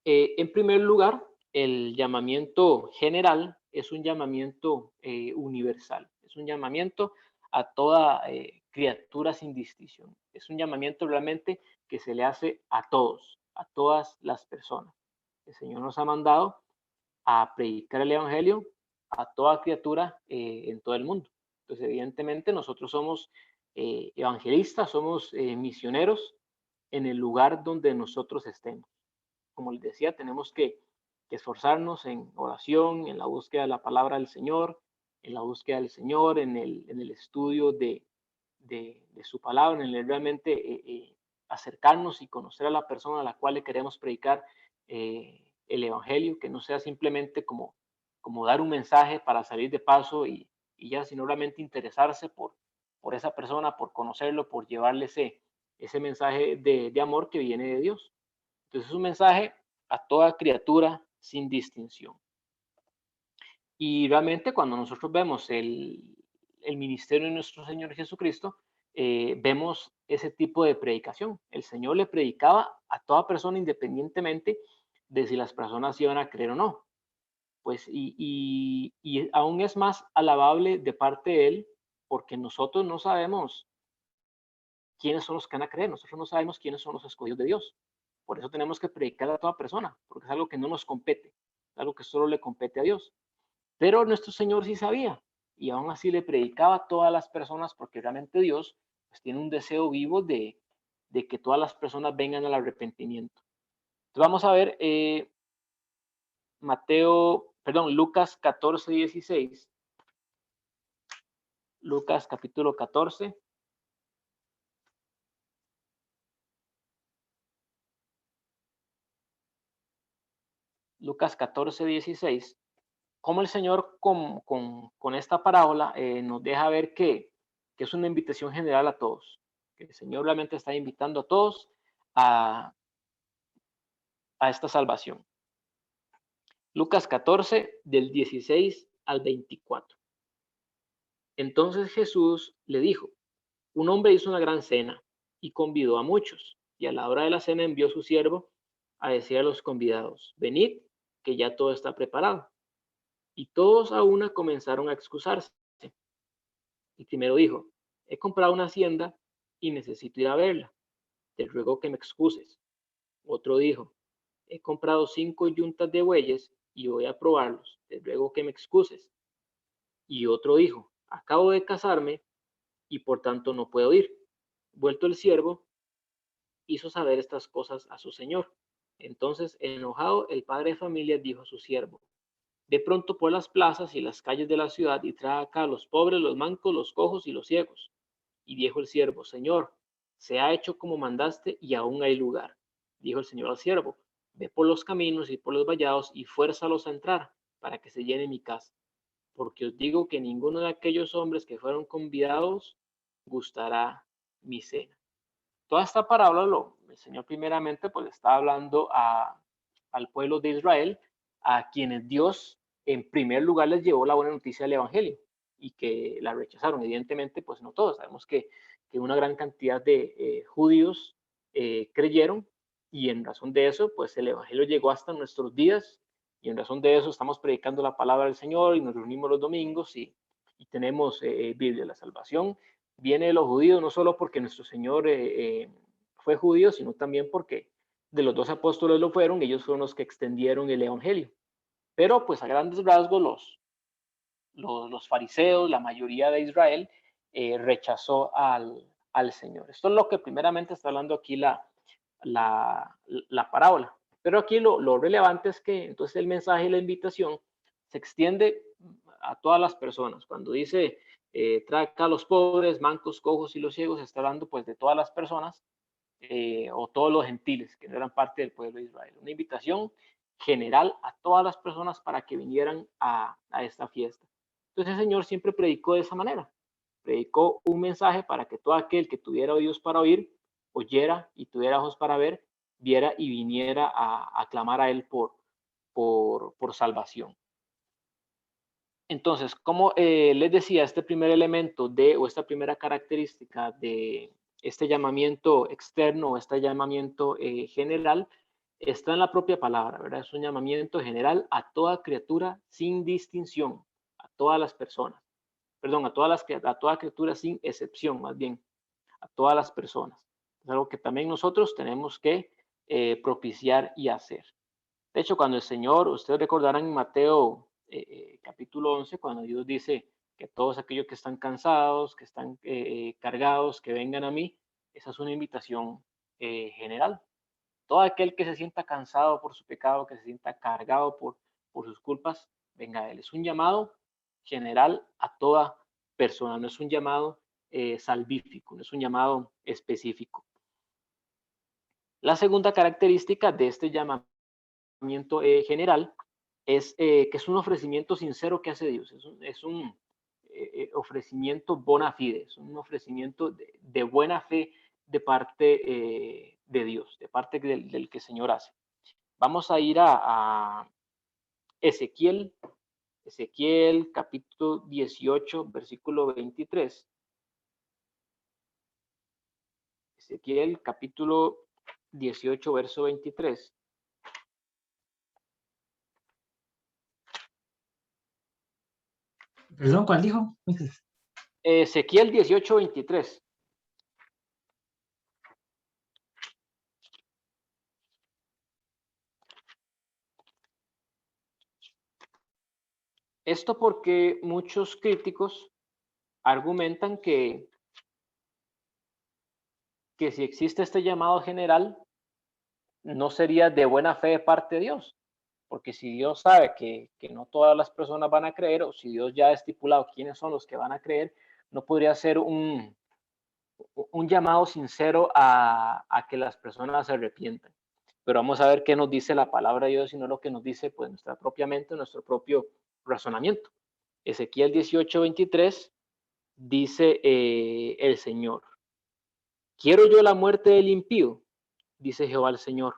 En primer lugar, el llamamiento general es un llamamiento universal, es un llamamiento a toda criatura sin distinción. Es un llamamiento realmente que se le hace a todos, a todas las personas. El Señor nos ha mandado a predicar el Evangelio a toda criatura en todo el mundo. Entonces, evidentemente, nosotros somos evangelistas, somos misioneros en el lugar donde nosotros estemos. Como les decía, tenemos que esforzarnos en oración, en la búsqueda de la palabra del Señor, en la búsqueda del Señor, en el estudio de su palabra, en el realmente acercarnos y conocer a la persona a la cual le queremos predicar el Evangelio, que no sea simplemente como dar un mensaje para salir de paso y ya, sino realmente interesarse por esa persona, por conocerlo, por llevarle ese mensaje de amor que viene de Dios. Entonces es un mensaje a toda criatura sin distinción. Y realmente cuando nosotros vemos el ministerio de nuestro Señor Jesucristo, vemos ese tipo de predicación. El Señor le predicaba a toda persona independientemente de si las personas iban a creer o no. Pues y aún es más alabable de parte de Él porque nosotros no sabemos quiénes son los que van a creer, nosotros no sabemos quiénes son los escogidos de Dios. Por eso tenemos que predicar a toda persona, porque es algo que no nos compete, es algo que solo le compete a Dios. Pero nuestro Señor sí sabía y aún así le predicaba a todas las personas porque realmente Dios pues, tiene un deseo vivo de que todas las personas vengan al arrepentimiento. Entonces vamos a ver Lucas 14, 16. Lucas capítulo 14. Lucas 14, 16. Cómo el Señor con esta parábola nos deja ver que es una invitación general a todos. Que el Señor realmente está invitando a todos a, a esta salvación. Lucas 14, del 16 al 24. Entonces Jesús le dijo: un hombre hizo una gran cena y convidó a muchos, y a la hora de la cena envió su siervo a decir a los convidados: venid, que ya todo está preparado. Y todos a una comenzaron a excusarse. El primero dijo: he comprado una hacienda y necesito ir a verla. Te ruego que me excuses. Otro dijo: he comprado 5 yuntas de bueyes y voy a probarlos. Te ruego que me excuses. Y otro dijo: acabo de casarme y por tanto no puedo ir. Vuelto el siervo, hizo saber estas cosas a su señor. Entonces, enojado, el padre de familia dijo a su siervo: de pronto por las plazas y las calles de la ciudad y trae acá a los pobres, los mancos, los cojos y los ciegos. Y dijo el siervo: señor, se ha hecho como mandaste y aún hay lugar. Dijo el señor al siervo: ve por los caminos y por los vallados y fuérzalos a entrar, para que se llene mi casa. Porque os digo que ninguno de aquellos hombres que fueron convidados gustará mi cena. Toda esta parábola, el Señor primeramente pues está hablando al pueblo de Israel, a quienes Dios en primer lugar les llevó la buena noticia del Evangelio y que la rechazaron. Evidentemente, pues no todos. Sabemos que una gran cantidad de judíos creyeron, y en razón de eso, pues el Evangelio llegó hasta nuestros días, y en razón de eso estamos predicando la palabra del Señor y nos reunimos los domingos y tenemos Biblia. La salvación viene de los judíos, no solo porque nuestro Señor fue judío, sino también porque de los 12 apóstoles lo fueron, ellos fueron los que extendieron el Evangelio. Pero pues a grandes rasgos los fariseos, la mayoría de Israel, rechazó al Señor. Esto es lo que primeramente está hablando aquí la parábola. Pero aquí lo relevante es que entonces el mensaje y la invitación se extiende a todas las personas. Cuando dice trae acá a los pobres, mancos, cojos y los ciegos, está hablando pues de todas las personas o todos los gentiles que no eran parte del pueblo de Israel. Una invitación general a todas las personas para que vinieran a esta fiesta. Entonces el Señor siempre predicó de esa manera. Predicó un mensaje para que todo aquel que tuviera oídos para oír, oyera, y tuviera ojos para ver, viera y viniera a clamar a Él por salvación. Entonces, como les decía, este primer elemento o esta primera característica de este llamamiento externo o este llamamiento general está en la propia palabra, ¿verdad? Es un llamamiento general a toda criatura sin distinción, a todas las personas, perdón, a toda criatura sin excepción, más bien, a todas las personas. Es algo que también nosotros tenemos que propiciar y hacer. De hecho, cuando el Señor, ustedes recordarán en Mateo capítulo 11, cuando Dios dice que todos aquellos que están cansados, que están cargados, que vengan a mí, esa es una invitación general. Todo aquel que se sienta cansado por su pecado, que se sienta cargado por sus culpas, venga a Él. Es un llamado general a toda persona, no es un llamado salvífico, no es un llamado específico. La segunda característica de este llamamiento general es que es un ofrecimiento sincero que hace Dios, es un ofrecimiento bona fide, es un ofrecimiento de buena fe de parte de Dios, de parte del que el Señor hace. Vamos a ir a Ezequiel capítulo 18, versículo 23. Ezequiel capítulo 18, verso 23. Perdón, ¿cuál dijo? Ezequiel 18, 23. Esto porque muchos críticos argumentan que si existe este llamado general, no sería de buena fe de parte de Dios, porque si Dios sabe que no todas las personas van a creer, o si Dios ya ha estipulado quiénes son los que van a creer, no podría ser un llamado sincero a que las personas se arrepientan. Pero vamos a ver qué nos dice la palabra de Dios y no lo que nos dice pues nuestra propia mente, nuestro propio razonamiento. Ezequiel 18:23 dice el Señor: quiero yo la muerte del impío, dice Jehová el Señor.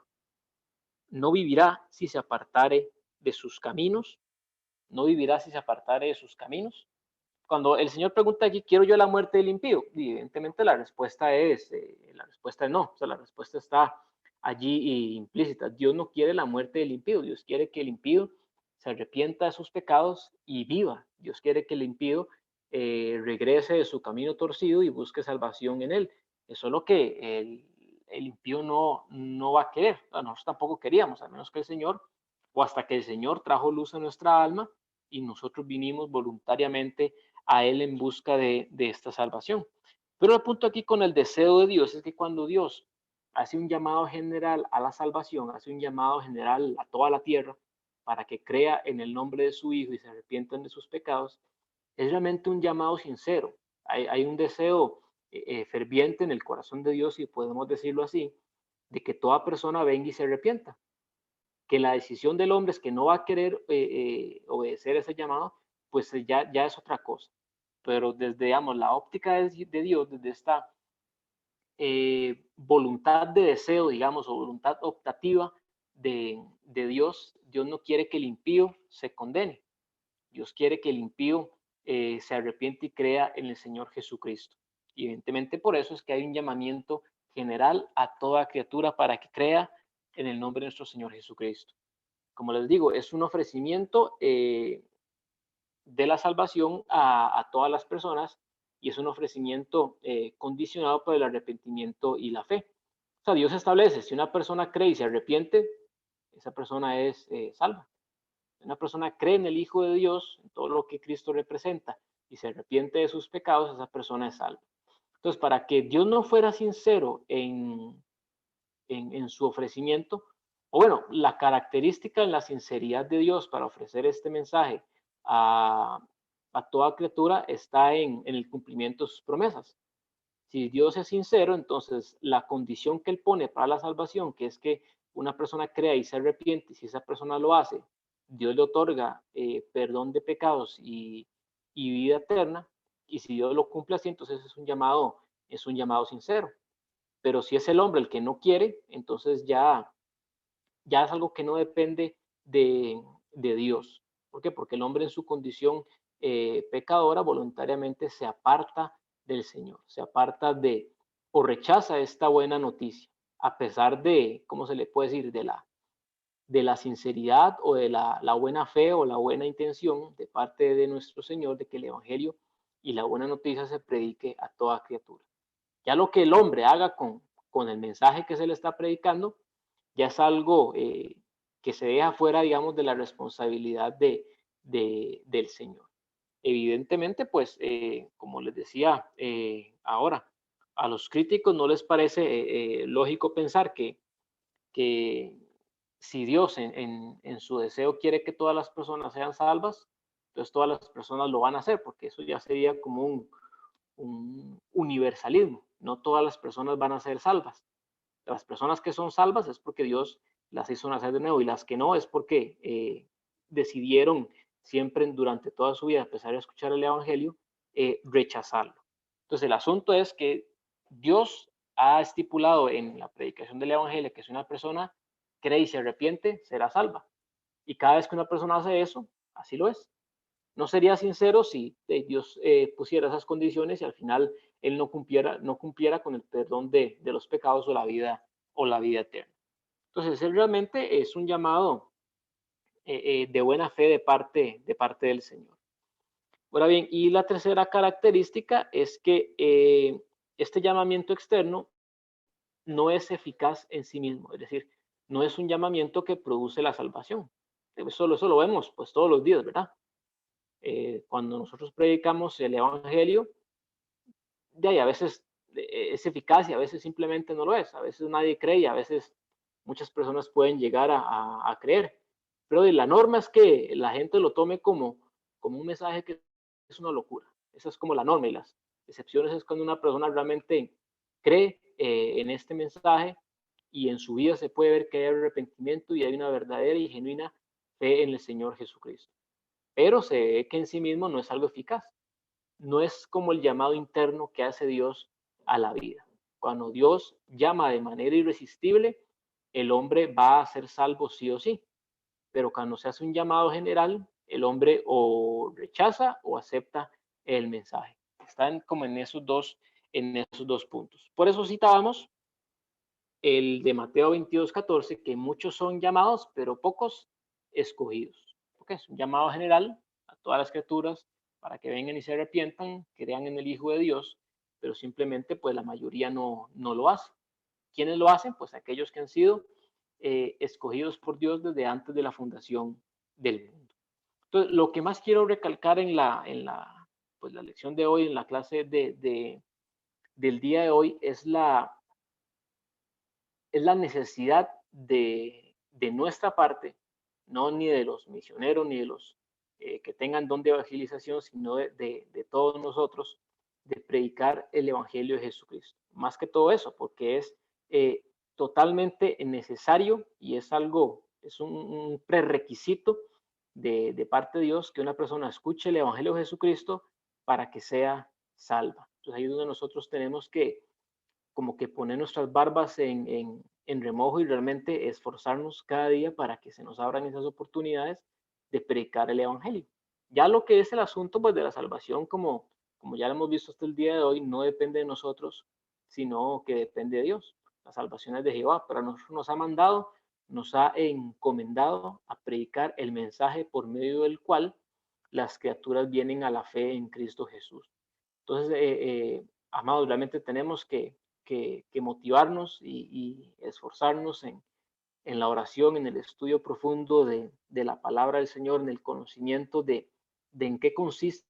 No vivirá si se apartare de sus caminos, no vivirá si se apartare de sus caminos. Cuando el Señor pregunta aquí, ¿quiero yo la muerte del impío? Y evidentemente la respuesta es no, o sea, la respuesta está allí implícita. Dios no quiere la muerte del impío, Dios quiere que el impío se arrepienta de sus pecados y viva. Dios quiere que el impío regrese de su camino torcido y busque salvación en él. Eso es lo que el impío no va a querer. Nosotros tampoco queríamos, a menos que el Señor, o hasta que el Señor trajo luz a nuestra alma y nosotros vinimos voluntariamente a Él en busca de esta salvación. Pero el punto aquí con el deseo de Dios es que cuando Dios hace un llamado general a la salvación, hace un llamado general a toda la tierra para que crea en el nombre de su Hijo y se arrepientan de sus pecados, es realmente un llamado sincero. Hay un deseo ferviente en el corazón de Dios, si podemos decirlo así, de que toda persona venga y se arrepienta. Que la decisión del hombre es que no va a querer obedecer ese llamado, pues ya es otra cosa. Pero desde, digamos, la óptica de Dios, desde esta voluntad de deseo, digamos, o voluntad optativa de Dios, Dios no quiere que el impío se condene. Dios quiere que el impío se arrepiente y crea en el Señor Jesucristo. Y evidentemente por eso es que hay un llamamiento general a toda criatura para que crea en el nombre de nuestro Señor Jesucristo. Como les digo, es un ofrecimiento de la salvación a todas las personas y es un ofrecimiento condicionado por el arrepentimiento y la fe. O sea, Dios establece, si una persona cree y se arrepiente, esa persona es salva. Si una persona cree en el Hijo de Dios, en todo lo que Cristo representa, y se arrepiente de sus pecados, esa persona es salva. Entonces, para que Dios no fuera sincero en su ofrecimiento, o bueno, la característica en la sinceridad de Dios para ofrecer este mensaje a, a toda criatura está en el cumplimiento de sus promesas. Si Dios es sincero, entonces la condición que Él pone para la salvación, que es que una persona crea y se arrepiente, si esa persona lo hace, Dios le otorga perdón de pecados y vida eterna, y si Dios lo cumple así, entonces es un llamado sincero. Pero si es el hombre el que no quiere, entonces ya es algo que no depende de Dios. ¿Por qué? Porque el hombre en su condición pecadora voluntariamente se aparta del Señor, se aparta de o rechaza esta buena noticia, a pesar de, ¿cómo se le puede decir? De la sinceridad o de la buena fe o la buena intención de parte de nuestro Señor de que el Evangelio y la buena noticia se predique a toda criatura. Ya lo que el hombre haga con el mensaje que se le está predicando, ya es algo que se deja fuera, digamos, de la responsabilidad del Señor. Evidentemente, pues, como les decía ahora, a los críticos no les parece lógico pensar que si Dios en su deseo quiere que todas las personas sean salvas, entonces todas las personas lo van a hacer, porque eso ya sería como un universalismo. No todas las personas van a ser salvas. Las personas que son salvas es porque Dios las hizo nacer de nuevo y las que no es porque decidieron siempre durante toda su vida, a pesar de escuchar el Evangelio, rechazarlo. Entonces el asunto es que Dios ha estipulado en la predicación del Evangelio que si una persona cree y se arrepiente, será salva. Y cada vez que una persona hace eso, así lo es. No sería sincero si Dios pusiera esas condiciones y al final Él no cumpliera con el perdón de los pecados o la vida eterna. Entonces, Él realmente es un llamado de buena fe de parte del Señor. Ahora bien, y la tercera característica es que este llamamiento externo no es eficaz en sí mismo, es decir, no es un llamamiento que produce la salvación. Eso lo vemos pues todos los días, ¿verdad? Cuando nosotros predicamos el Evangelio, de ahí a veces es eficaz y a veces simplemente no lo es. A veces nadie cree y a veces muchas personas pueden llegar a creer. Pero la norma es que la gente lo tome como un mensaje que es una locura. Esa es como la norma, y las excepciones es cuando una persona realmente cree en este mensaje y en su vida se puede ver que hay arrepentimiento y hay una verdadera y genuina fe en el Señor Jesucristo. Pero se ve que en sí mismo no es algo eficaz. No es como el llamado interno que hace Dios a la vida. Cuando Dios llama de manera irresistible, el hombre va a ser salvo sí o sí. Pero cuando se hace un llamado general, el hombre o rechaza o acepta el mensaje. Están como en esos dos puntos. Por eso citábamos el de Mateo 22:14, que muchos son llamados, pero pocos escogidos. Porque es un llamado general a todas las criaturas para que vengan y se arrepientan, crean en el Hijo de Dios, pero simplemente pues la mayoría no lo hace. ¿Quiénes lo hacen? Pues aquellos que han sido escogidos por Dios desde antes de la fundación del mundo. Entonces, lo que más quiero recalcar pues, la lección de hoy, en la clase del día de hoy, es la necesidad de nuestra parte, no ni de los misioneros, ni de los que tengan don de evangelización, sino de todos nosotros, de predicar el Evangelio de Jesucristo. Más que todo eso, porque es eh, totalmente necesario y es algo, es un prerequisito de parte de Dios que una persona escuche el Evangelio de Jesucristo para que sea salva. Entonces ahí es donde nosotros tenemos que como que poner nuestras barbas en remojo y realmente esforzarnos cada día para que se nos abran esas oportunidades de predicar el Evangelio. Ya lo que es el asunto pues, de la salvación, como ya lo hemos visto hasta el día de hoy, no depende de nosotros, sino que depende de Dios. La salvación es de Jehová, pero nosotros nos ha mandado, nos ha encomendado a predicar el mensaje por medio del cual las criaturas vienen a la fe en Cristo Jesús. Entonces, amados, realmente tenemos que motivarnos y esforzarnos en la oración, en el estudio profundo de la palabra del Señor, en el conocimiento de en qué consiste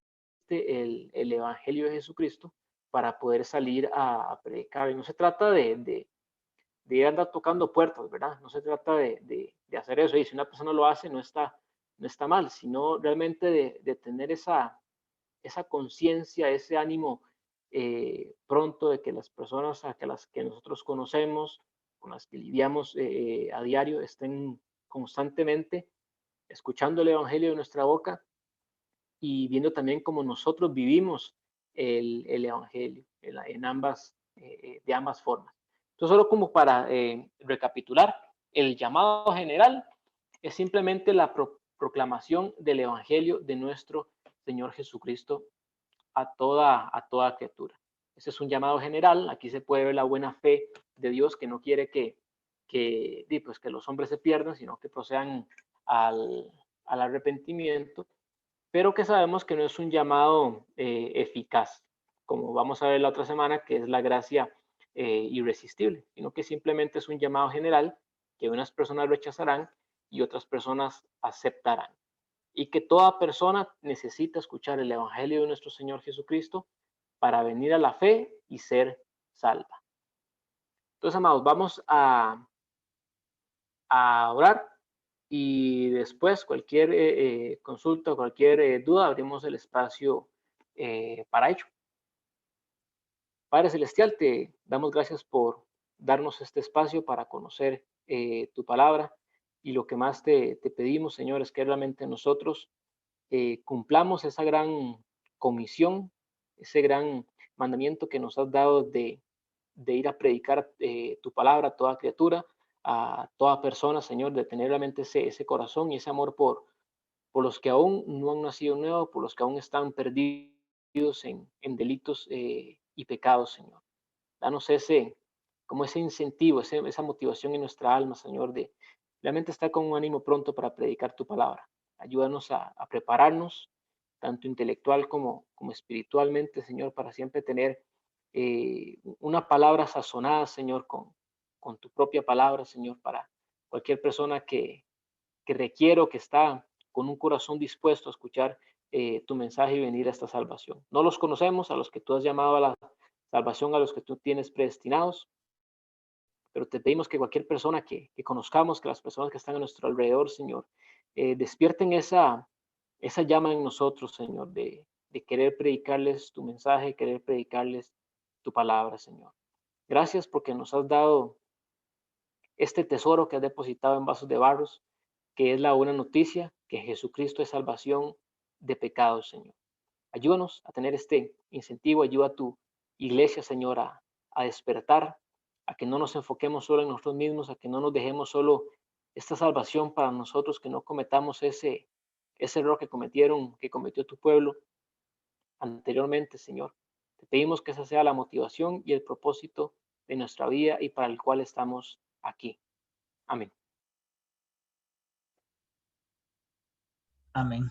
el Evangelio de Jesucristo para poder salir a predicar. Y no se trata de ir a andar tocando puertas, ¿verdad? No se trata de hacer eso. Y si una persona lo hace, no está mal, sino realmente de tener esa conciencia, ese ánimo pronto de que las personas a las que nosotros conocemos, con las que lidiamos a diario, estén constantemente escuchando el Evangelio de nuestra boca y viendo también cómo nosotros vivimos el Evangelio de ambas formas. Entonces, solo como para recapitular, el llamado general es simplemente la proclamación del Evangelio de nuestro Señor Jesucristo a toda criatura. Ese es un llamado general. Aquí se puede ver la buena fe de Dios que no quiere pues, que los hombres se pierdan, sino que procedan al arrepentimiento, pero que sabemos que no es un llamado eficaz, como vamos a ver la otra semana, que es la gracia irresistible, sino que simplemente es un llamado general que unas personas rechazarán y otras personas aceptarán y que toda persona necesita escuchar el Evangelio de nuestro Señor Jesucristo para venir a la fe y ser salva. Entonces, amados, vamos a orar y después cualquier consulta, cualquier duda, abrimos el espacio para ello. Padre Celestial, te damos gracias por darnos este espacio para conocer tu palabra y lo que más te pedimos, Señor, es que realmente nosotros cumplamos esa gran comisión, ese gran mandamiento que nos has dado de ir a predicar tu palabra a toda criatura, a toda persona, Señor, de tener realmente ese corazón y ese amor por los que aún no han nacido nuevos, por los que aún están perdidos en delitos y pecados, Señor. Danos como ese incentivo, esa motivación en nuestra alma, Señor, de realmente estar con un ánimo pronto para predicar tu palabra. Ayúdanos a prepararnos, tanto intelectual como espiritualmente, Señor, para siempre tener una palabra sazonada, Señor, con tu propia palabra, Señor, para cualquier persona que requiere o que está con un corazón dispuesto a escuchar tu mensaje y venir a esta salvación. No los conocemos, a los que tú has llamado a la salvación, a los que tú tienes predestinados, pero te pedimos que cualquier persona que conozcamos, que las personas que están a nuestro alrededor, Señor, despierten esa llama en nosotros, Señor, de querer predicarles tu mensaje, querer predicarles tu palabra, Señor. Gracias porque nos has dado este tesoro que has depositado en vasos de barros, que es la buena noticia, que Jesucristo es salvación de pecados, Señor. Ayúdanos a tener este incentivo, ayuda a tu iglesia, Señor, a despertar, a que no nos enfoquemos solo en nosotros mismos, a que no nos dejemos solo esta salvación para nosotros, que no cometamos ese error que cometió tu pueblo anteriormente, Señor. Te pedimos que esa sea la motivación y el propósito de nuestra vida y para el cual estamos aquí. Amén. Amén.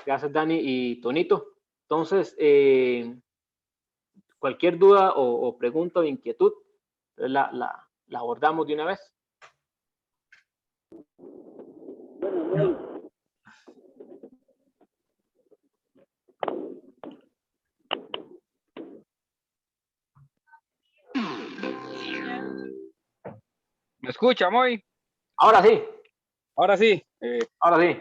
Gracias, Dani y Tonito. Entonces, cualquier duda o pregunta o inquietud, la abordamos de una vez. ¿Me escucha, Moy? Ahora sí, Ahora sí. ahora sí.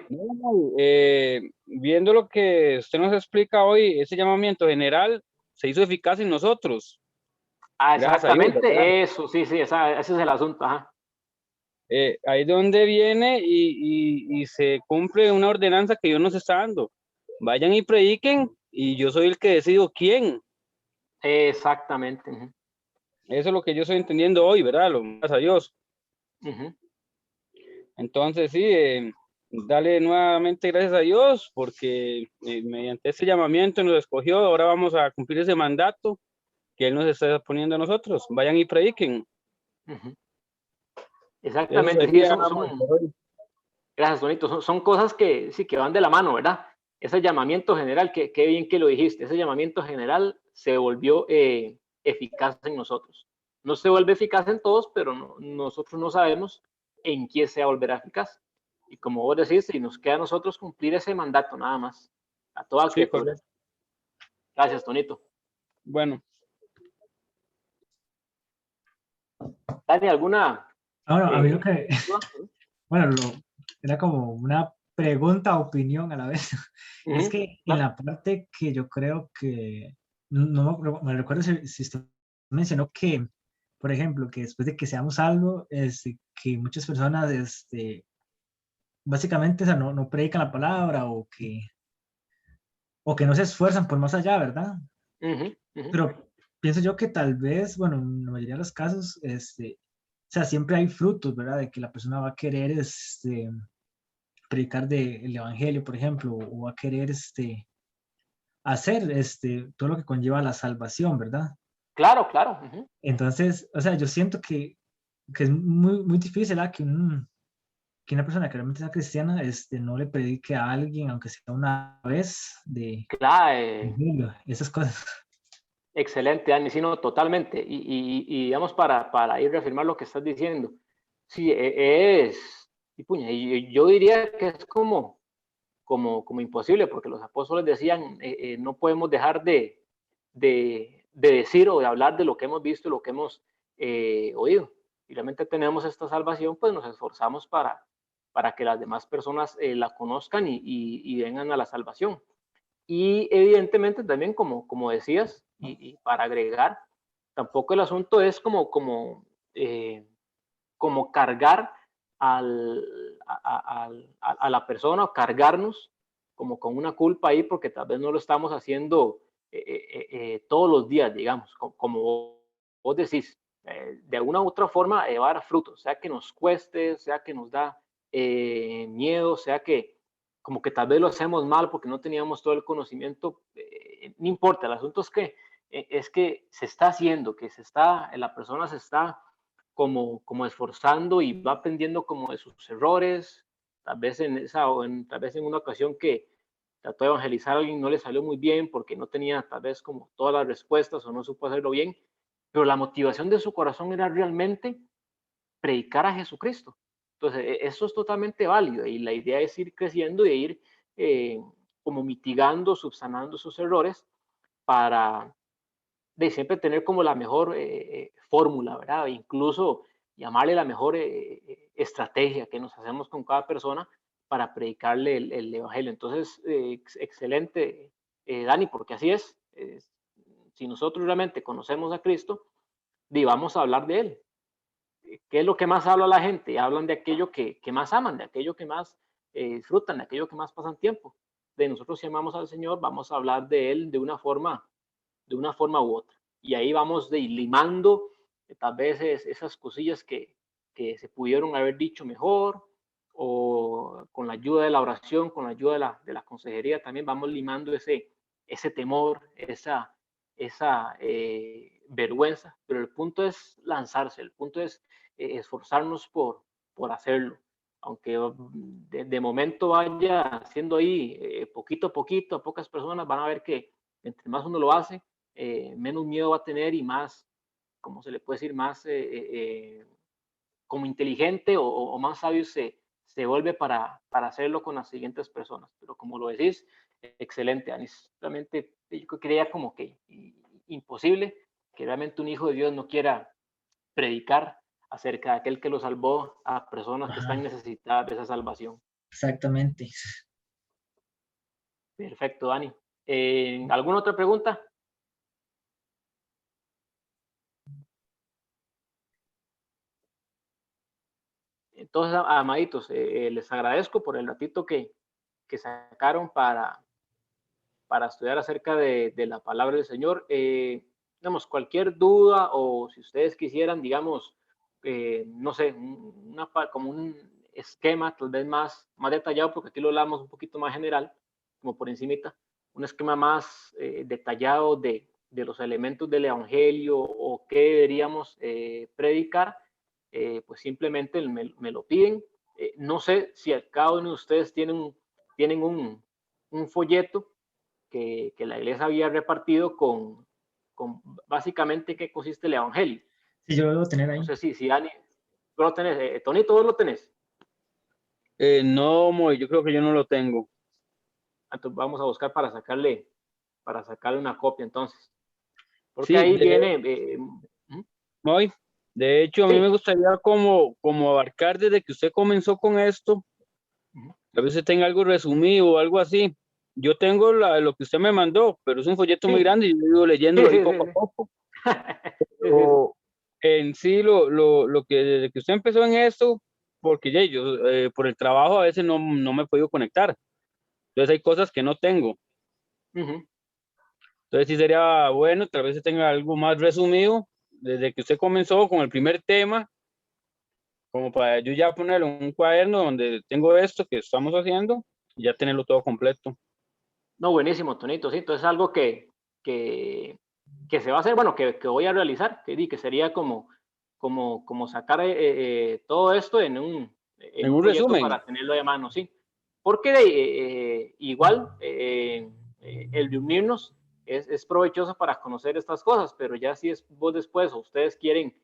Viendo lo que usted nos explica hoy, ese llamamiento general se hizo eficaz en nosotros. Gracias a Dios, ¿verdad? Exactamente, eso, sí, ese es el asunto. Ajá. Ahí donde viene y se cumple una ordenanza que Dios nos está dando. Vayan y prediquen y yo soy el que decido quién. Exactamente. Uh-huh. Eso es lo que yo estoy entendiendo hoy, ¿verdad? Gracias a Dios. Uh-huh. Entonces, sí, dale nuevamente gracias a Dios porque mediante ese llamamiento nos escogió. Ahora vamos a cumplir ese mandato que Él nos está poniendo a nosotros. Vayan y prediquen. Uh-huh. Exactamente. Sí, gracias, Bonito. Son cosas que sí que van de la mano, ¿verdad? Ese llamamiento general, qué bien que lo dijiste, ese llamamiento general se volvió eficaz en nosotros. No se vuelve eficaz en todos, pero nosotros no sabemos en quién se volverá eficaz. Y como vos decís, y nos queda a nosotros cumplir ese mandato nada más, a toda criatura. Sí, gracias, Tonito. Bueno. Dani, ¿alguna? Bueno, a mí lo que... Bueno, era como una pregunta, opinión a la vez. Uh-huh. Es que en la parte que yo creo que... No me recuerdo si usted mencionó que, por ejemplo, que después de que seamos algo, que muchas personas básicamente, o sea, no predican la palabra o que no se esfuerzan por más allá, ¿verdad? Uh-huh, uh-huh. Pero pienso yo que tal vez, bueno, en la mayoría de los casos, o sea, siempre hay frutos, ¿verdad? De que la persona va a querer predicar del evangelio, por ejemplo, o va a querer hacer todo lo que conlleva la salvación, ¿verdad? Claro, claro. Uh-huh. Entonces, o sea, yo siento que es muy, muy difícil, ¿verdad? Que una persona que realmente sea cristiana no le predique a alguien, aunque sea una vez, claro, esas cosas. Excelente, Dani, sí, no, totalmente. Y digamos, para ir a reafirmar lo que estás diciendo, sí, y yo diría que es como imposible, porque los apóstoles decían, no podemos dejar de decir o de hablar de lo que hemos visto y lo que hemos oído. Y realmente tenemos esta salvación, pues nos esforzamos para que las demás personas la conozcan y vengan a la salvación. Y evidentemente también, como decías, y para agregar, tampoco el asunto es como cargar a la persona o cargarnos como con una culpa ahí porque tal vez no lo estamos haciendo todos los días, digamos, como vos decís, de alguna u otra forma llevar frutos, sea que nos cueste, sea que nos da miedo, sea que como que tal vez lo hacemos mal porque no teníamos todo el conocimiento, no importa, el asunto es que se está haciendo, que la persona se está como esforzando y va aprendiendo como de sus errores, tal vez tal vez en una ocasión que trató de evangelizar a alguien no le salió muy bien porque no tenía tal vez como todas las respuestas o no supo hacerlo bien, pero la motivación de su corazón era realmente predicar a Jesucristo. Entonces, eso es totalmente válido y la idea es ir creciendo e ir como mitigando, subsanando sus errores para de siempre tener como la mejor fórmula, ¿verdad? Incluso llamarle la mejor estrategia que nos hacemos con cada persona para predicarle el evangelio. Entonces, excelente, Dani, porque así es. Si nosotros realmente conocemos a Cristo, vamos a hablar de él. ¿Qué es lo que más habla la gente? Hablan de aquello que más aman, de aquello que más disfrutan, de aquello que más pasan tiempo. De nosotros, si amamos al Señor, vamos a hablar de él de una forma u otra. Y ahí vamos limando tal vez esas cosillas que se pudieron haber dicho mejor, o con la ayuda de la oración, con la ayuda de la consejería, también vamos limando ese temor, esa vergüenza. Pero el punto es lanzarse, el punto es esforzarnos por hacerlo. Aunque de momento vaya haciendo ahí poquito a poquito, a pocas personas van a ver que entre más uno lo hace, menos miedo va a tener y más, ¿cómo se le puede decir? Más como inteligente o más sabio se vuelve para hacerlo con las siguientes personas. Pero como lo decís, excelente, Anis. Realmente yo creía como que imposible que realmente un hijo de Dios no quiera predicar acerca de aquel que lo salvó a personas que están necesitadas de esa salvación. Exactamente. Perfecto, Dani. ¿Alguna otra pregunta? Entonces, amaditos, les agradezco por el ratito que sacaron para estudiar acerca de la palabra del Señor. Digamos, cualquier duda o si ustedes quisieran, digamos, no sé, como un esquema tal vez más detallado, porque aquí lo hablamos un poquito más general, como por encimita, un esquema más detallado de los elementos del evangelio o qué deberíamos predicar, pues simplemente me lo piden. No sé si cada uno de ustedes tienen un folleto que la iglesia había repartido con básicamente qué consiste el evangelio. Sí, yo lo debo tener ahí. No sé si Dani, ¿tú lo tenés? Tonito, ¿vos lo tenés? No, yo creo que yo no lo tengo. Entonces vamos a buscar para sacarle una copia entonces. Porque Sí, ahí viene... Moy, de hecho, a mí me gustaría como abarcar desde que usted comenzó con esto, a veces tenga algo resumido o algo así. Yo tengo lo que usted me mandó, pero es un folleto muy grande y yo ido leyéndolo ahí poco a poco. Pero en sí, lo que desde que usted empezó en esto, porque ya yo por el trabajo a veces no me he podido conectar. Entonces hay cosas que no tengo. Entonces sí sería bueno, tal vez tenga algo más resumido desde que usted comenzó con el primer tema, como para yo ya ponerlo en un cuaderno donde tengo esto que estamos haciendo y ya tenerlo todo completo. No, buenísimo, Tonito, sí, entonces algo que se va a hacer, bueno, que voy a realizar, que sería como sacar todo esto en un folleto resumen para tenerlo de mano, sí. Porque igual el reunirnos es provechoso para conocer estas cosas, pero ya si es vos después o ustedes quieren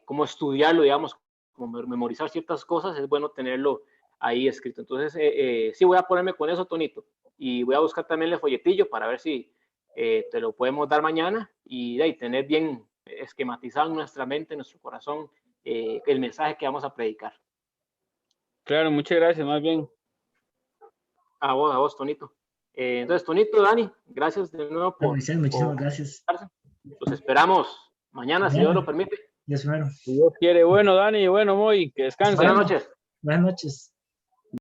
como estudiarlo, digamos, como memorizar ciertas cosas, es bueno tenerlo ahí escrito. Entonces, sí voy a ponerme con eso, Tonito, y voy a buscar también el folletillo para ver si te lo podemos dar mañana y de ahí tener bien esquematizado en nuestra mente, en nuestro corazón, el mensaje que vamos a predicar. Claro, muchas gracias, más bien. A vos, Tonito. Entonces, Tonito, Dani, gracias de nuevo por... Muchísimas gracias. Los esperamos mañana, si Dios lo permite. Dios mío. Si Dios quiere. Bueno, Dani, bueno, Moy, que descansen. Buenas noches. Buenas noches.